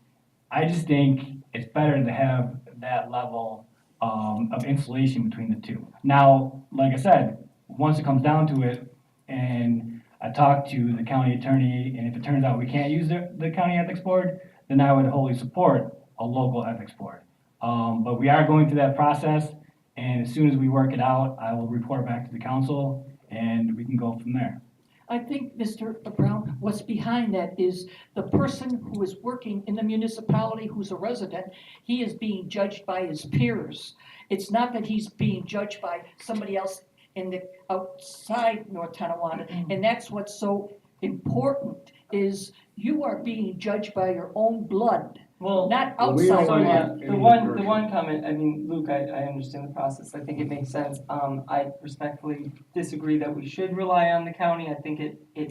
I just think it's better to have that level of insulation between the two. Now, like I said, once it comes down to it, and I talk to the county attorney, and if it turns out we can't use the county ethics board, then I would wholly support a local ethics board. But we are going through that process, and as soon as we work it out, I will report back to the council, and we can go from there. I think, Mr. Brown, what's behind that is the person who is working in the municipality, who's a resident, he is being judged by his peers. It's not that he's being judged by somebody else in the outside North Tonawanda. And that's what's so important, is you are being judged by your own blood. Well, not Well, we don't outside. want Sonia, any the one commercial. comment, I mean, Luke, I understand the process, I think it makes sense. I respectfully disagree that we should rely on the county. I think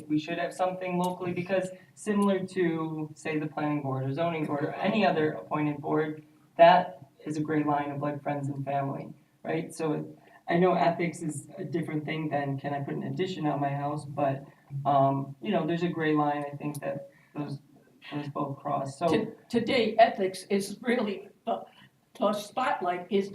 we should have something locally, because similar to, say, the planning board or zoning board or any other appointed board, that is a gray line of like friends and family, right? So I know ethics is a different thing than can I put an addition on my house, but, there's a gray line, I think that those both cross, so. Today, ethics is really, the spotlight is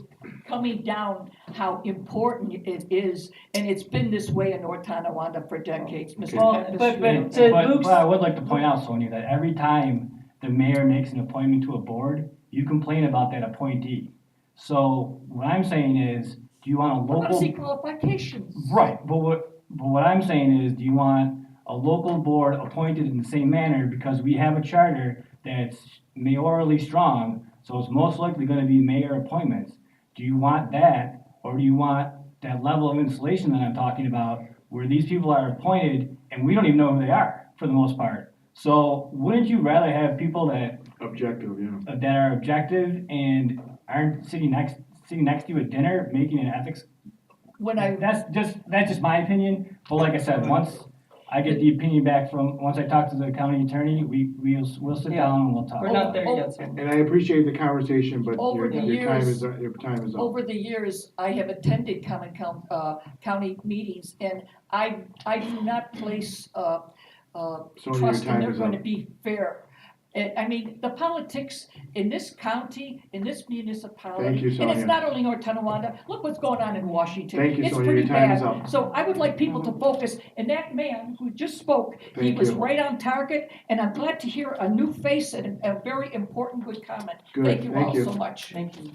coming down how important it is, and it's been this way in North Tonawanda for decades, Mr. Well, Pappas. but But, to but Luke's, I would like to point out, Sonia, that every time the mayor makes an appointment to a board, you complain about that appointee. So what I'm saying is, do you want a What does local? he qualifications? Right, but what I'm saying is, do you want a local board appointed in the same manner? Because we have a charter that's mayorally strong, so it's most likely gonna be mayor appointments. Do you want that, or do you want that level of insulation that I'm talking about, where these people are appointed and we don't even know who they are, for the most part? So wouldn't you rather have people that Objective, yeah. that are objective and aren't sitting next to you at dinner making an ethics? When I, That's just my opinion, but like I said, once I get the opinion back once I talk to the county attorney, we'll sit Yeah. down and we'll talk. we're not there yet, so. And I appreciate the conversation, but Over your the time years- is, your time is up. over the years, I have attended county meetings, and I do not place, Sonia, your trust in time they're is gonna up. be fair. And, I mean, the politics in this county, in this municipality. Thank you, And it's Sonia. not only North Tonawanda, look what's going on in Washington. Thank you, It's Sonia, pretty your time is bad. up. So I would like people to focus, and that man who just spoke, he Thank was you. right on target, and I'm glad to hear a new face and a very important, good comment. Good, Thank you thank all you. so much. Thank you.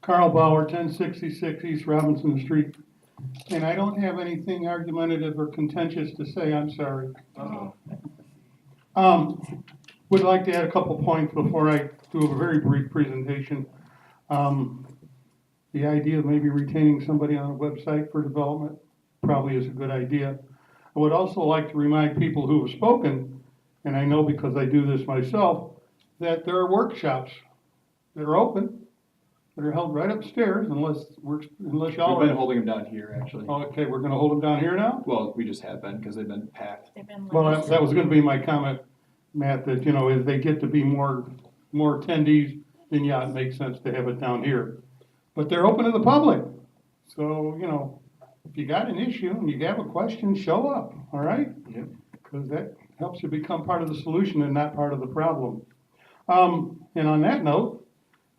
Carl Bauer, 1066 East Robinson Street. And I don't have anything argumentative or contentious to say, I'm sorry. Would like to add a couple points before I do a very brief presentation. The idea of maybe retaining somebody on a website for development probably is a good idea. I would also like to remind people who have spoken, and I know because I do this myself, that there are workshops that are open, that are held right upstairs unless y'all We've been are. holding them down here, actually. Okay, we're gonna hold them down here now? Well, we just have been, because they've been packed. Well, that was gonna be my comment, Matt, that, as they get to be more attendees, then yeah, it makes sense to have it down here. But they're open to the public, so, if you got an issue and you have a question, show up, all right? Yep. Because that helps you become part of the solution and not part of the problem. And on that note,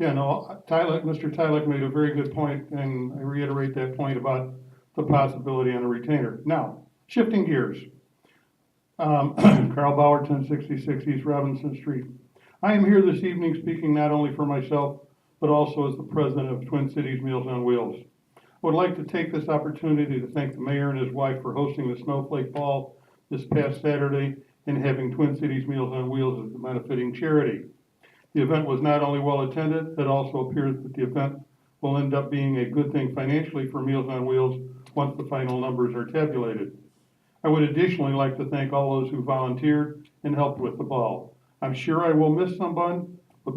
Mr. Tyler made a very good point, and I reiterate that point about the possibility on a retainer. Now, shifting gears. Carl Bauer, 1066 East Robinson Street. I am here this evening speaking not only for myself, but also as the president of Twin Cities Meals on Wheels. I would like to take this opportunity to thank the mayor and his wife for hosting the Snowflake Ball this past Saturday and having Twin Cities Meals on Wheels as the benefiting charity. The event was not only well attended, it also appears that the event will end up being a good thing financially for Meals on Wheels once the final numbers are tabulated. I would additionally like to thank all those who volunteered and helped with the ball. I'm sure I will miss someone, but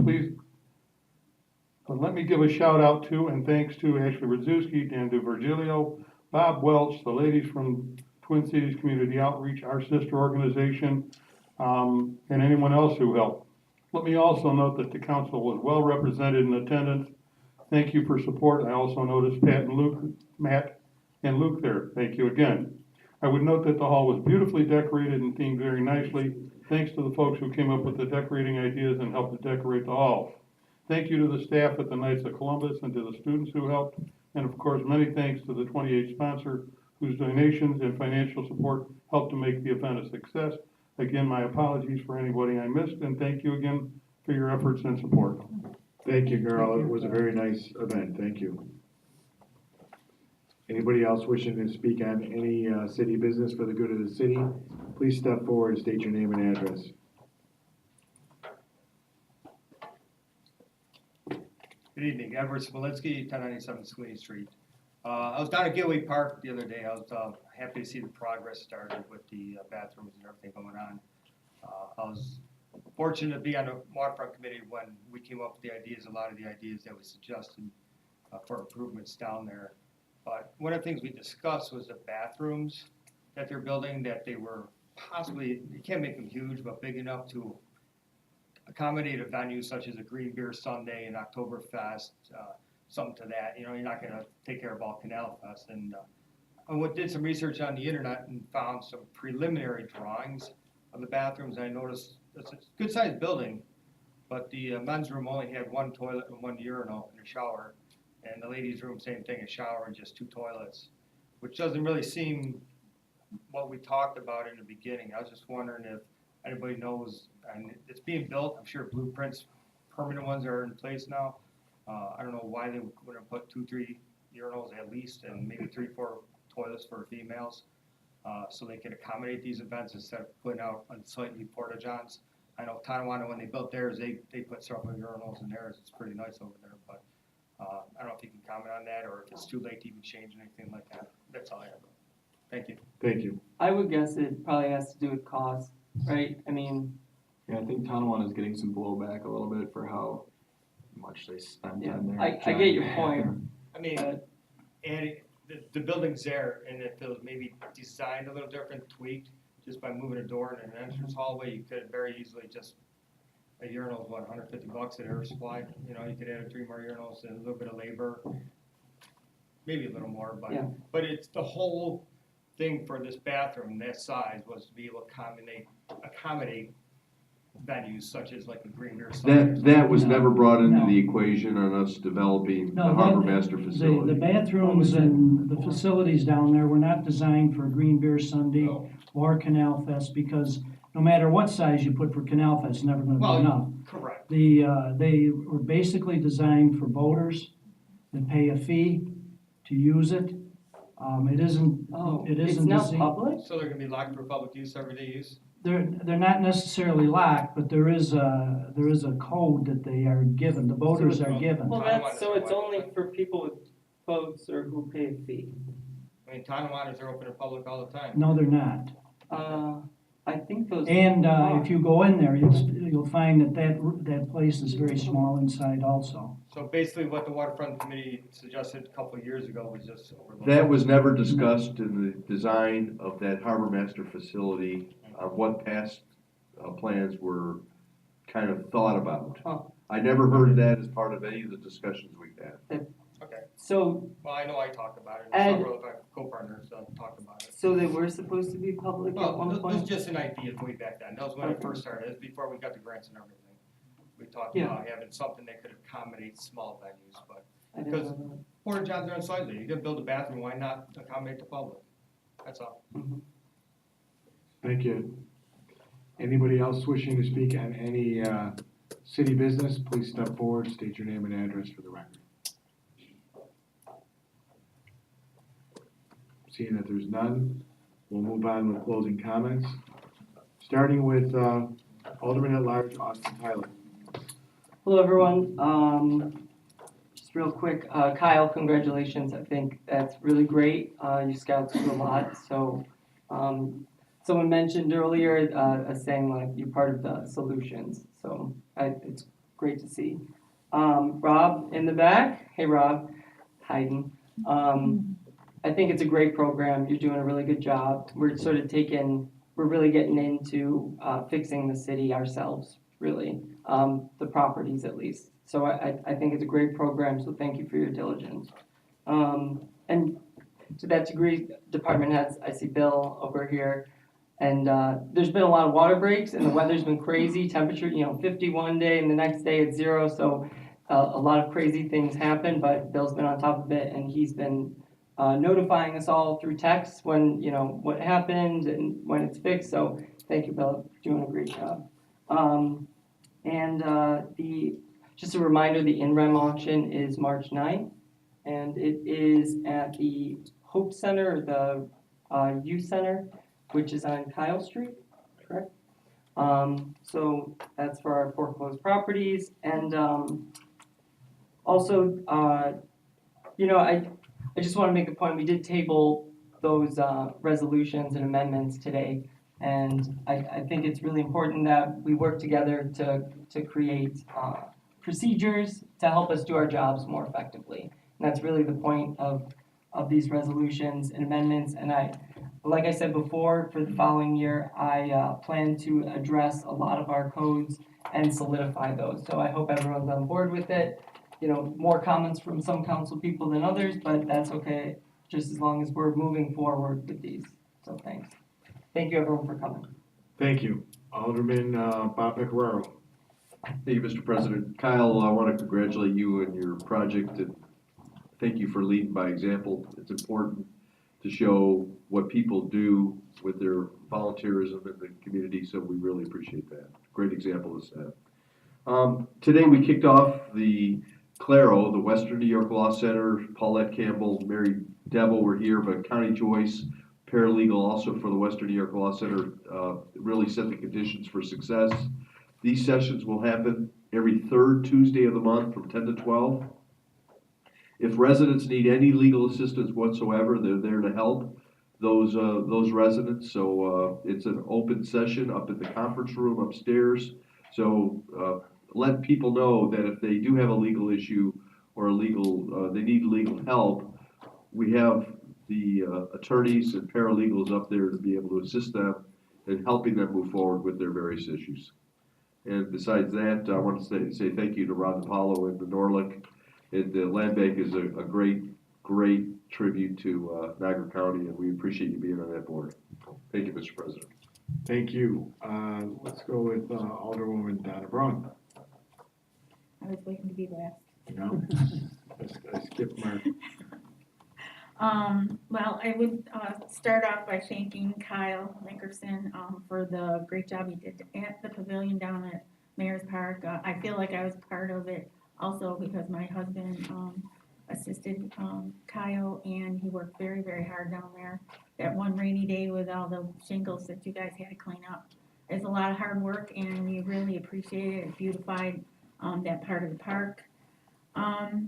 let me give a shout out to and thanks to Ashley Radzewski, Dan DiVirgilio, Bob Welch, the ladies from Twin Cities Community Outreach, our sister organization, and anyone else who helped. Let me also note that the council was well represented in attendance. Thank you for support. I also noticed Matt and Luke there. Thank you again. I would note that the hall was beautifully decorated and themed very nicely. Thanks to the folks who came up with the decorating ideas and helped to decorate the hall. Thank you to the staff at the Knights of Columbus and to the students who helped. And of course, many thanks to the 28 sponsor whose donations and financial support helped to make the event a success. Again, my apologies for anybody I missed, and thank you again for your efforts and support. Thank you, Carl. It was a very nice event. Thank you. Anybody else wishing to speak on any city business for the good of the city, please step forward and state your name and address. Good evening, Edward Smolinski, 1097 Sweeney Street. I was down at Gateway Park the other day. I was happy to see the progress started with the bathrooms and everything going on. I was fortunate to be on the waterfront committee when we came up with the ideas, a lot of the ideas that we suggested for improvements down there. But one of the things we discussed was the bathrooms that they're building, that they were possibly, you can't make them huge, but big enough to accommodate a venue such as a Green Beer Sunday and Oktoberfest, something to that. You know, you're not gonna take care of all Canal Fest. And I did some research on the internet and found some preliminary drawings of the bathrooms. And I noticed it's a good sized building, but the men's room only had one toilet and one urinal and a shower. And the ladies' room, same thing, a shower and just two toilets, which doesn't really seem what we talked about in the beginning. I was just wondering if anybody knows, and it's being built, I'm sure blueprints, permanent ones are in place now. I don't know why they wouldn't put 2-3 urinals at least, and maybe 3-4 toilets for females, so they can accommodate these events instead of putting out unsightly porta johns. I know Tonawanda, when they built theirs, they put several urinals in theirs. It's pretty nice over there, but I don't know if you can comment on that, or if it's too late to even change anything like that. That's all I have. Thank you. Thank you. I would guess it probably has to do with cost, right? I mean, Yeah, I think Tonawanda is getting some blowback a little bit for how much they spend yeah, on their. I get your point. I mean, adding, the building's there, and if it was maybe designed a little different, tweaked, just by moving a door and an entrance hallway, you could very easily just, a urinal is what, $150 at Air Supply? You know, you could add 3 more urinals and a little bit of labor, maybe a little more, Yeah. but it's the whole thing for this bathroom, that size, was to be able to accommodate venues such as like a Green Beer Sunday. That was never brought into No. the equation on us developing the No, harbor that- master The facility. bathrooms and the facilities down there were not designed for Green Beer Sunday Oh, or Canal Fest, because no matter what size you put for Canal Fest, it's never gonna be Well, enough. correct. They were basically designed for boaters that pay a fee to use it. It isn't, Oh, it it's isn't not designed. public? So they're gonna be locked for public use, everyday use? They're not necessarily locked, but there is a code that they are given, the boaters are given. Well, that's, so it's only for people with boats or who pay a fee. I mean, Tonawandas are open to public all the time. No, they're not. I think those. And if you go in there, you'll find that place is very small inside also. So basically what the waterfront committee suggested a couple of years ago was just overlooked. That was never discussed in the design of that harbor master facility, what past plans were kind of thought about. Oh. I never heard that as part of any of the discussions we've had. Okay, So, well, I know I talked about it, And- and several of our co-partners talked about it. so they were supposed to be public at Well, one this was point? just an idea way back then. That was when it first started. It was before we got the grants and everything. We talked Yeah. about having something that could accommodate small venues, but I didn't because- know that. porta johns are unsightly. You're gonna build a bathroom, why not accommodate the public? That's all. Thank you. Anybody else wishing to speak on any city business, please step forward, state your name and address for the record. Seeing that there's none, we'll move on with closing comments. Starting with Alderman at Large, Austin Tyler. Hello, everyone. Just real quick, Kyle, congratulations. I think that's really great. You scouts do a lot. So, someone mentioned earlier, saying like you're part of the solutions. So it's great to see. Rob in the back. Hey, Rob. Hiding. I think it's a great program. You're doing a really good job. We're really getting into fixing the city ourselves, really, the properties at least. So I think it's a great program, so thank you for your diligence. And to that degree, department heads, I see Bill over here, and there's been a lot of water breaks, and the weather's been crazy, temperature, 51 day, and the next day it's 0, so a lot of crazy things happen, but Bill's been on top of it, and he's been notifying us all through text when, what happened and when it's fixed, so thank you, Bill, for doing a great job. Just a reminder, the in-rem auction is March 9th, and it is at the Hope Center, the Youth Center, which is on Kyle Street, correct? So that's for our foreclosed properties, and also, I just want to make a point, we did table those resolutions and amendments today. And I think it's really important that we work together to create procedures to help us do our jobs more effectively. And that's really the point of these resolutions and amendments. And like I said before, for the following year, I plan to address a lot of our codes and solidify those. So I hope everyone's on board with it. You know, more comments from some council people than others, but that's okay, just as long as we're moving forward with these. So thanks. Thank you everyone for coming. Thank you. Alderman Bob Pecoraro. Thank you, Mr. President. Kyle, I want to congratulate you and your project, and thank you for leading by example. It's important to show what people do with their volunteerism in the community, so we really appreciate that. Great example is that. Today we kicked off the Claro, the Western New York Law Center. Paulette Campbell, Mary Devil were here, but Connie Joyce, paralegal also for the Western New York Law Center, really set the conditions for success. These sessions will happen every third Tuesday of the month from 10 to 12. If residents need any legal assistance whatsoever, they're there to help those residents. So it's an open session up in the conference room upstairs. So let people know that if they do have a legal issue or they need legal help, we have the attorneys and paralegals up there to be able to assist them in helping them move forward with their various issues. And besides that, I want to say thank you to Ron DiPaolo and the Norlick. And the Land Bank is a great tribute to Niagara County, and we appreciate you being on that board. Thank you, Mr. President. Thank you. Let's go with Alderwoman Donna Braun. I was waiting to be last. No, I skipped Mark. Well, I would start off by thanking Kyle Nickerson for the great job he did at the pavilion down at Mayor's Park. I feel like I was part of it also because my husband assisted Kyle, and he worked very, very hard down there. That one rainy day with all the shingles that you guys had to clean up. It's a lot of hard work, and we really appreciate it. It beautified that part of the park. I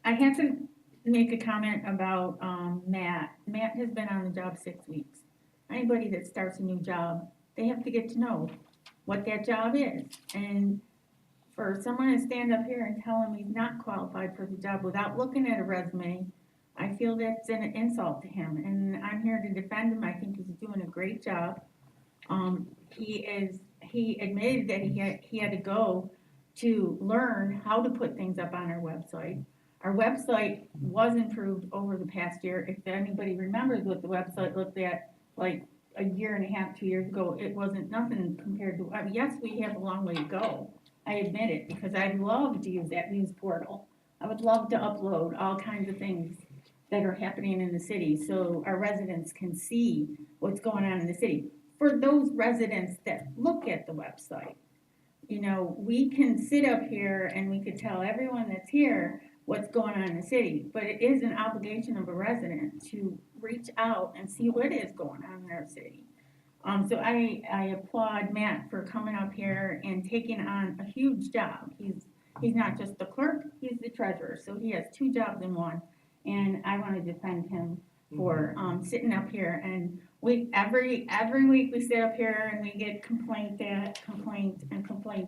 had to make a comment about Matt. Matt has been on the job 6 weeks. Anybody that starts a new job, they have to get to know what that job is. And for someone to stand up here and tell him he's not qualified for the job without looking at a resume, I feel that's an insult to him. And I'm here to defend him. I think he's doing a great job. He admitted that he had to go to learn how to put things up on our website. Our website was improved over the past year. If anybody remembers what the website looked at like a year and a half, 2 years ago, it wasn't nothing compared to, yes, we have a long way to go. I admit it, because I'd love to use that news portal. I would love to upload all kinds of things that are happening in the city so our residents can see what's going on in the city. For those residents that look at the website, you know, we can sit up here and we could tell everyone that's here what's going on in the city, but it is an obligation of a resident to reach out and see what is going on in their city. So I applaud Matt for coming up here and taking on a huge job. He's not just the clerk, he's the treasurer, so he has two jobs in one. And I want to defend him for sitting up here, and every week we sit up here and we get complaint,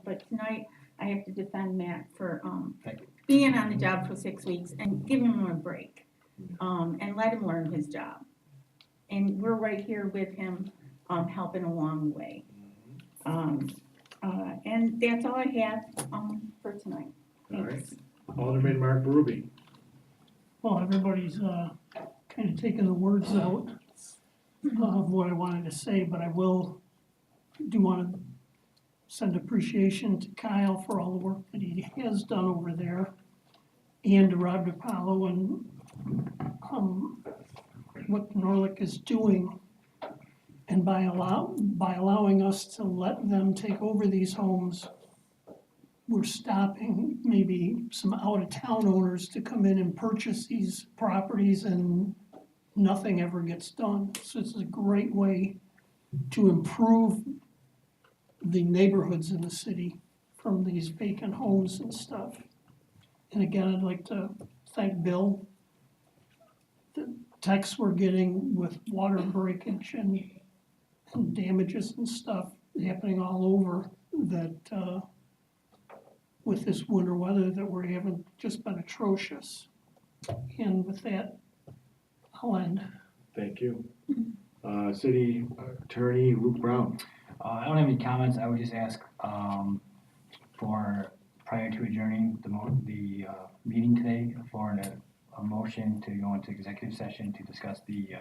but tonight I have to defend Matt for being on the job for 6 weeks and giving him a break and let him learn his job. And we're right here with him, helping along the way. And that's all I have for tonight. Thanks. All right. Alderman Mark Ruby. Well, everybody's kind of taken the words out of what I wanted to say, but I do want to send appreciation to Kyle for all the work that he has done over there, and to Rob DiPaolo and what Norlick is doing. And by allowing us to let them take over these homes, we're stopping maybe some out-of-town owners to come in and purchase these properties, and nothing ever gets done. So it's a great way to improve the neighborhoods in the city from these vacant homes and stuff. And again, I'd like to thank Bill. texts we're getting with water breakage and damages and stuff happening all over, that, with this winter weather that we're having, just been atrocious. And with that, I'll end. Thank you. City Attorney Luke Brown. I don't have any comments. I would just ask, for, prior to adjourning the meeting today, for a motion to go into executive session to discuss the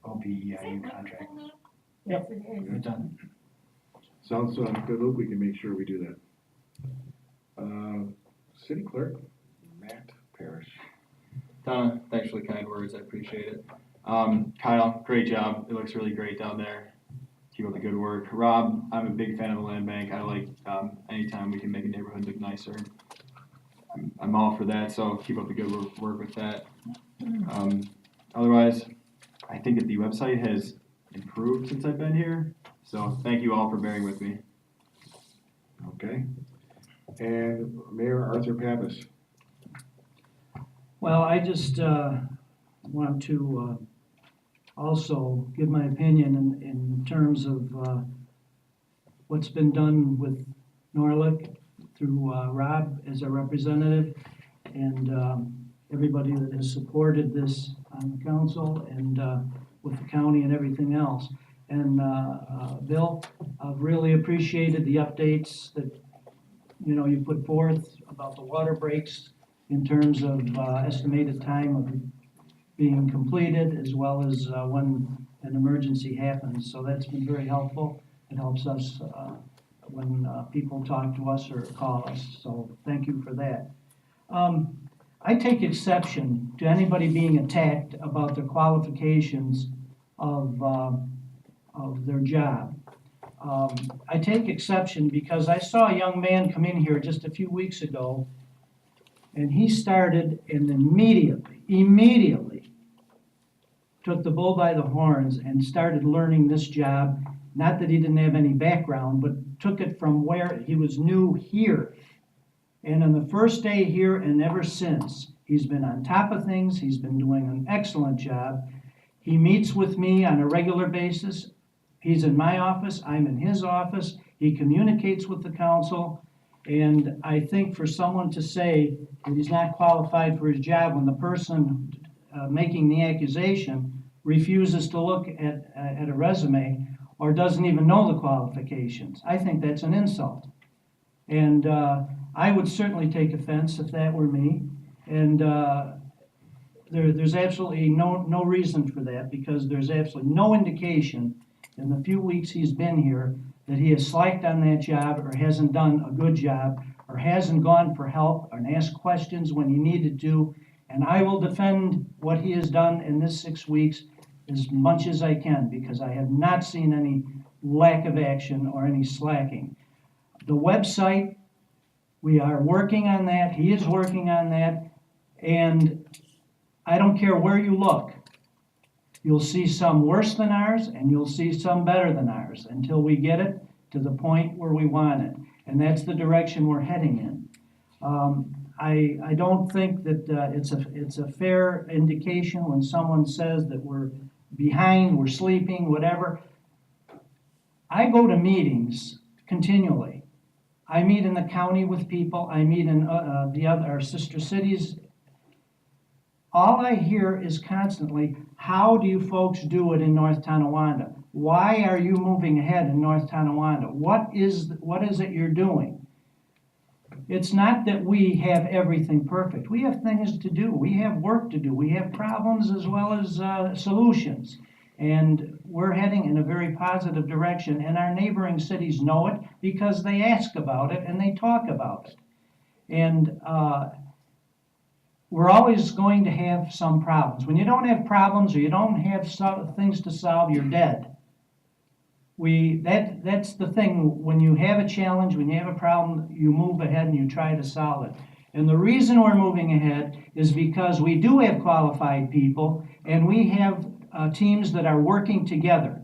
OPEIU contract. Yes, it is. We're done. Sounds good, Luke. We can make sure we do that. City Clerk Matt Parrish. Donna, thanks for the kind words, I appreciate it. Kyle, great job, it looks really great down there. Keep up the good work. Rob, I'm a big fan of the land bank, I like, anytime we can make a neighborhood look nicer. I'm all for that, so keep up the good work with that. Otherwise, I think that the website has improved since I've been here, so thank you all for bearing with me. Okay. And Mayor Arthur Pappas. Well, I just want to also give my opinion in terms of what's been done with Norlick through Rob as a representative, and everybody that has supported this on the council and with the county and everything else. And Bill, I've really appreciated the updates that you put forth about the water breaks in terms of estimated time of being completed, as well as when an emergency happens. So that's been very helpful. It helps us when people talk to us or call us. So thank you for that. I take exception to anybody being attacked about the qualifications of their job. I take exception because I saw a young man come in here just a few weeks ago, and he started and immediately took the bull by the horns and started learning this job. Not that he didn't have any background, but took it from where he was new here. And on the first day here and ever since, he's been on top of things. He's been doing an excellent job. He meets with me on a regular basis. He's in my office, I'm in his office, he communicates with the council, and I think for someone to say that he's not qualified for his job when the person making the accusation refuses to look at a resume or doesn't even know the qualifications, I think that's an insult. And I would certainly take offense if that were me, and there's absolutely no reason for that, because there's absolutely no indication in the few weeks he's been here that he has slacked on that job or hasn't done a good job or hasn't gone for help and asked questions when he needed to. And I will defend what he has done in this 6 weeks as much as I can, because I have not seen any lack of action or any slacking. The website, we are working on that. He is working on that. And I don't care where you look. You'll see some worse than ours, and you'll see some better than ours until we get it to the point where we want it. And that's the direction we're heading in. I don't think that it's a fair indication when someone says that we're behind, we're sleeping, whatever. I go to meetings continually. I meet in the county with people. I meet in our sister cities. All I hear is constantly, how do you folks do it in North Tonawanda? Why are you moving ahead in North Tonawanda? What is it you're doing? It's not that we have everything perfect. We have things to do. We have work to do. We have problems as well as solutions. And we're heading in a very positive direction. And our neighboring cities know it because they ask about it and they talk about it. And we're always going to have some problems. When you don't have problems or you don't have things to solve, you're dead. That's the thing. When you have a challenge, when you have a problem, you move ahead and you try to solve it. And the reason we're moving ahead is because we do have qualified people, and we have teams that are working together.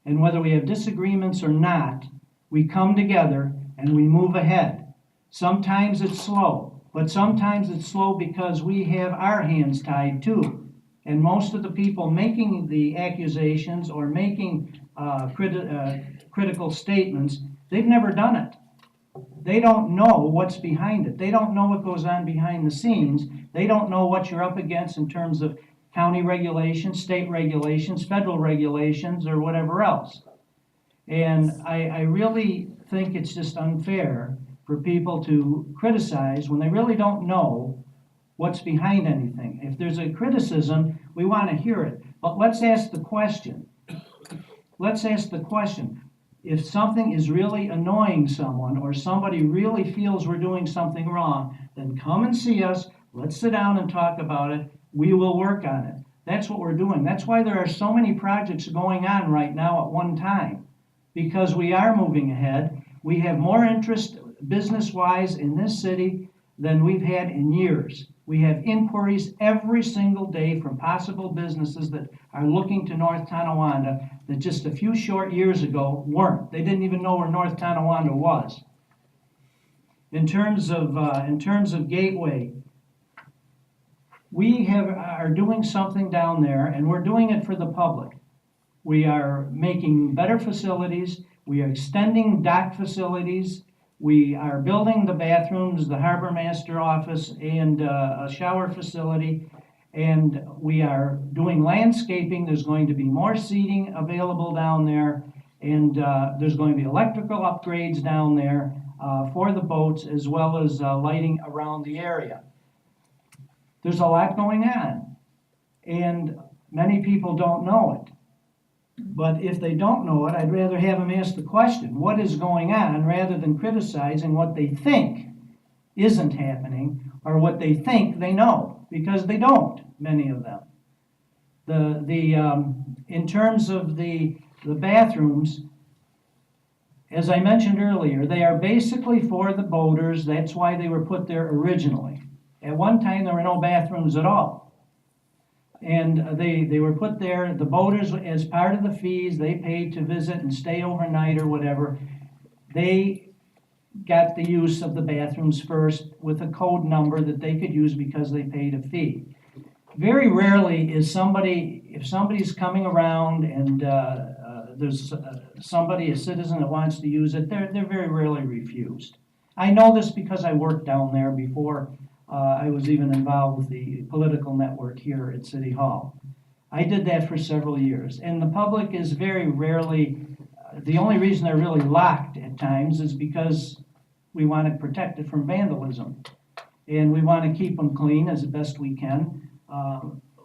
And whether we have disagreements or not, we come together and we move ahead. Sometimes it's slow, but sometimes it's slow because we have our hands tied too. And most of the people making the accusations or making critical statements, they've never done it. They don't know what's behind it. They don't know what goes on behind the scenes. They don't know what you're up against in terms of county regulations, state regulations, federal regulations, or whatever else. And I really think it's just unfair for people to criticize when they really don't know what's behind anything. If there's a criticism, we want to hear it. But let's ask the question. Let's ask the question. If something is really annoying someone or somebody really feels we're doing something wrong, then come and see us. Let's sit down and talk about it. We will work on it. That's what we're doing. That's why there are so many projects going on right now at one time, because we are moving ahead. We have more interest business-wise in this city than we've had in years. We have inquiries every single day from possible businesses that are looking to North Tonawanda that just a few short years ago weren't. They didn't even know where North Tonawanda was. In terms of Gateway, we are doing something down there, and we're doing it for the public. We are making better facilities. We are extending dock facilities. We are building the bathrooms, the harbor master office, and a shower facility. And we are doing landscaping. There's going to be more seating available down there. And there's going to be electrical upgrades down there for the boats, as well as lighting around the area. There's a lot going on. And many people don't know it. But if they don't know it, I'd rather have them ask the question, what is going on, rather than criticizing what they think isn't happening or what they think they know, because they don't, many of them. In terms of the bathrooms, as I mentioned earlier, they are basically for the boaters. That's why they were put there originally. At one time, there were no bathrooms at all. And they were put there, the boaters, as part of the fees they paid to visit and stay overnight or whatever, they got the use of the bathrooms first with a code number that they could use because they paid a fee. Very rarely is if somebody's coming around and there's somebody, a citizen that wants to use it, they're very rarely refused. I know this because I worked down there before I was even involved with the political network here at City Hall. I did that for several years, and the public is very rarely, the only reason they're really locked at times is because we want to protect it from vandalism. And we want to keep them clean as best we can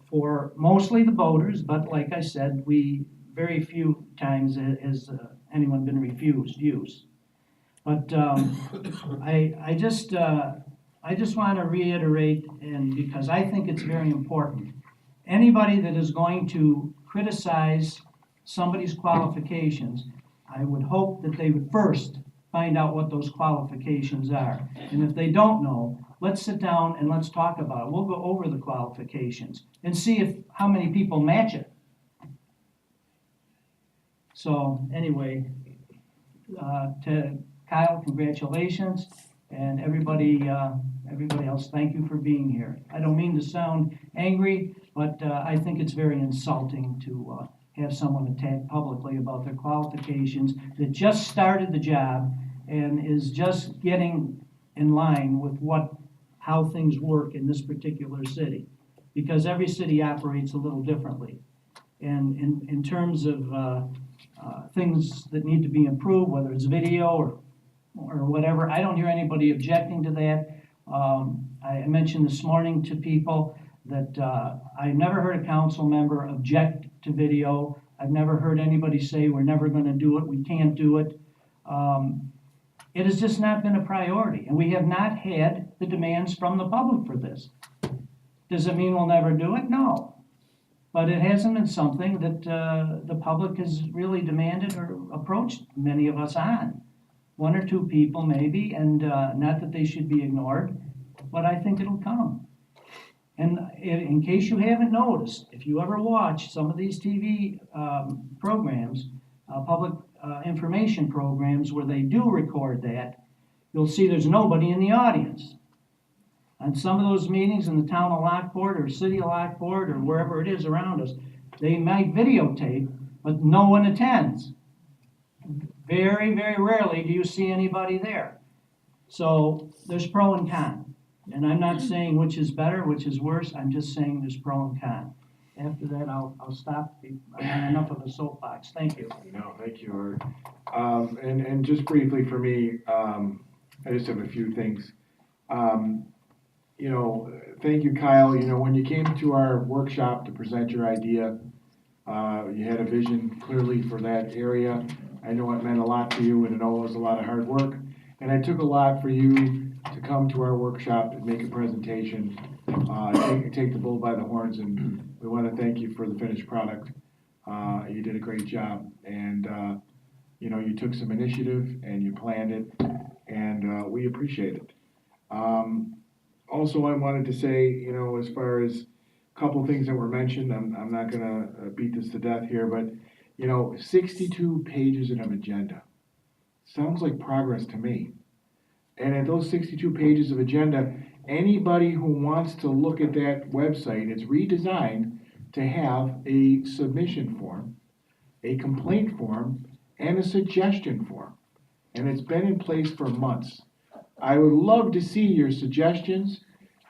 for mostly the boaters, but like I said, very few times has anyone been refused use. But I just want to reiterate, and because I think it's very important, anybody that is going to criticize somebody's qualifications, I would hope that they would first find out what those qualifications are. And if they don't know, let's sit down and let's talk about it. We'll go over the qualifications and see how many people match it. So anyway, to Kyle, congratulations. And everybody else, thank you for being here. I don't mean to sound angry, but I think it's very insulting to have someone attack publicly about their qualifications that just started the job and is just getting in line with how things work in this particular city. Because every city operates a little differently. And in terms of things that need to be improved, whether it's video or whatever, I don't hear anybody objecting to that. I mentioned this morning to people that I've never heard a council member object to video. I've never heard anybody say we're never going to do it, we can't do it. It has just not been a priority, and we have not had the demands from the public for this. Does it mean we'll never do it? No. But it hasn't been something that the public has really demanded or approached many of us on. One or two people maybe, and not that they should be ignored, but I think it'll come. And in case you haven't noticed, if you ever watch some of these TV programs, public information programs where they do record that, you'll see there's nobody in the audience. On some of those meetings in the town of Lockport or city of Lockport or wherever it is around us, they might videotape, but no one attends. Very, very rarely do you see anybody there. So there's pro and con. And I'm not saying which is better, which is worse, I'm just saying there's pro and con. After that, I'll stop. I have enough of a soapbox. Thank you. No, thank you, Art. And just briefly for me, I just have a few things. You know, thank you, Kyle. You know, when you came to our workshop to present your idea, you had a vision clearly for that area. I know it meant a lot to you, and I know it was a lot of hard work. And it took a lot for you to come to our workshop and make a presentation, take the bull by the horns, and we want to thank you for the finished product. You did a great job, and you know, you took some initiative and you planned it, and we appreciate it. Also, I wanted to say, you know, as far as a couple things that were mentioned, I'm not gonna beat this to death here, but, you know, 62 pages in an agenda. Sounds like progress to me. And at those 62 pages of agenda, anybody who wants to look at that website, it's redesigned to have a submission form, a complaint form, and a suggestion form. And it's been in place for months. I would love to see your suggestions,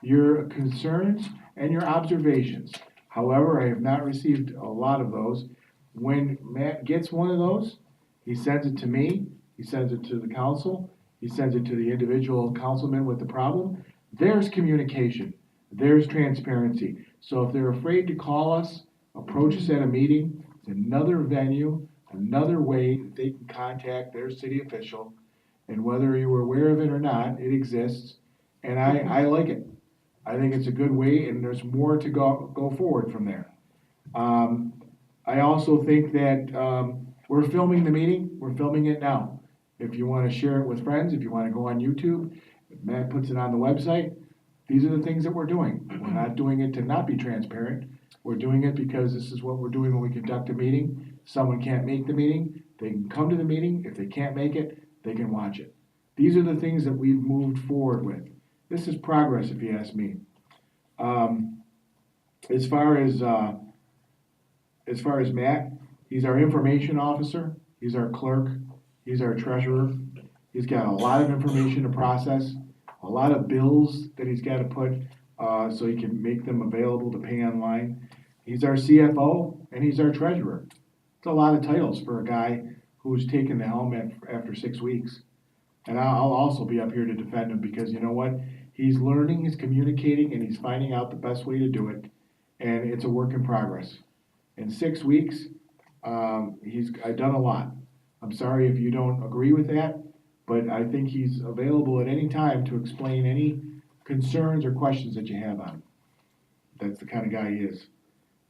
your concerns, and your observations. However, I have not received a lot of those. When Matt gets one of those, he sends it to me, he sends it to the council, he sends it to the individual councilman with the problem. There's communication, there's transparency. So if they're afraid to call us, approach us at a meeting, it's another venue, another way that they can contact their city official. And whether you were aware of it or not, it exists, and I like it. I think it's a good way, and there's more to go forward from there. I also think that we're filming the meeting, we're filming it now. If you wanna share it with friends, if you wanna go on YouTube, if Matt puts it on the website, these are the things that we're doing. We're not doing it to not be transparent, we're doing it because this is what we're doing when we conduct a meeting. Someone can't make the meeting, they can come to the meeting, if they can't make it, they can watch it. These are the things that we've moved forward with. This is progress, if you ask me. As far as Matt, he's our information officer, he's our clerk, he's our treasurer. He's got a lot of information to process, a lot of bills that he's got to put so he can make them available to pay online. He's our CFO and he's our treasurer. It's a lot of titles for a guy who's taken the helm after 6 weeks. And I'll also be up here to defend him because you know what? He's learning, he's communicating, and he's finding out the best way to do it. And it's a work in progress. In 6 weeks, I've done a lot. I'm sorry if you don't agree with that, but I think he's available at any time to explain any concerns or questions that you have on him. That's the kind of guy he is.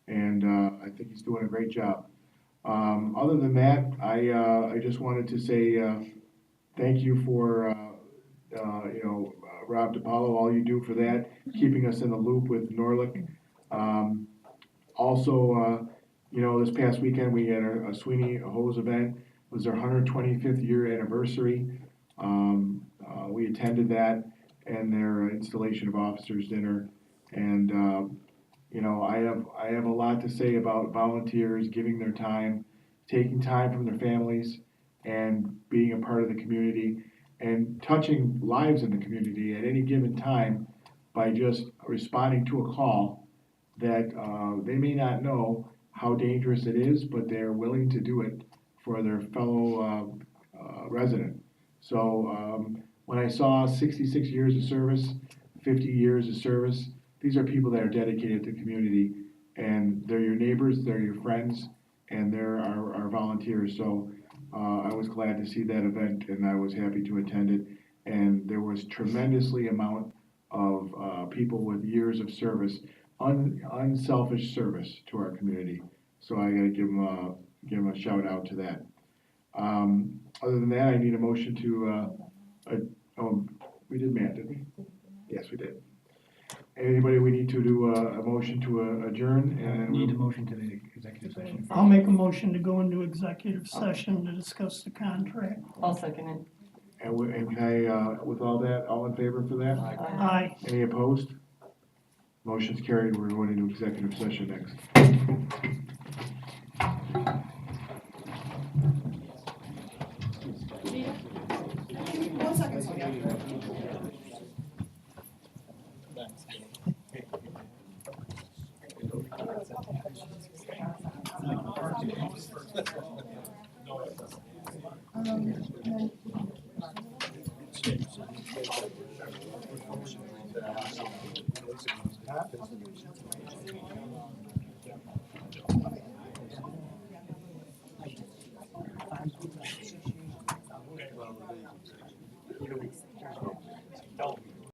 And I think he's doing a great job. Other than that, I just wanted to say thank you for, Rob DiPaolo, all you do for that, keeping us in the loop with Norlick. Also, this past weekend, we had a Sweeney Hose event. It was their 125th year anniversary. We attended that and their installation of officers dinner. And, I have a lot to say about volunteers giving their time, taking time from their families, and being a part of the community, and touching lives in the community at any given time by just responding to a call that they may not know how dangerous it is, but they're willing to do it for their fellow resident. So when I saw 66 years of service, 50 years of service, these are people that are dedicated to the community, and they're your neighbors, they're your friends, and they're our volunteers. So I was glad to see that event, and I was happy to attend it. And there was tremendously amount of people with years of service, unselfish service to our community. So I gotta give them a shout out to that. Other than that, I need a motion to, we did Matt, didn't we? Yes, we did. Anybody, we need to do a motion to adjourn, and Need a motion to the executive session. I'll make a motion to go into executive session to discuss the contract. I'll second it. And can I, with all that, all in favor for that? Aye. Any opposed? Motion's carried. We're going into executive session next.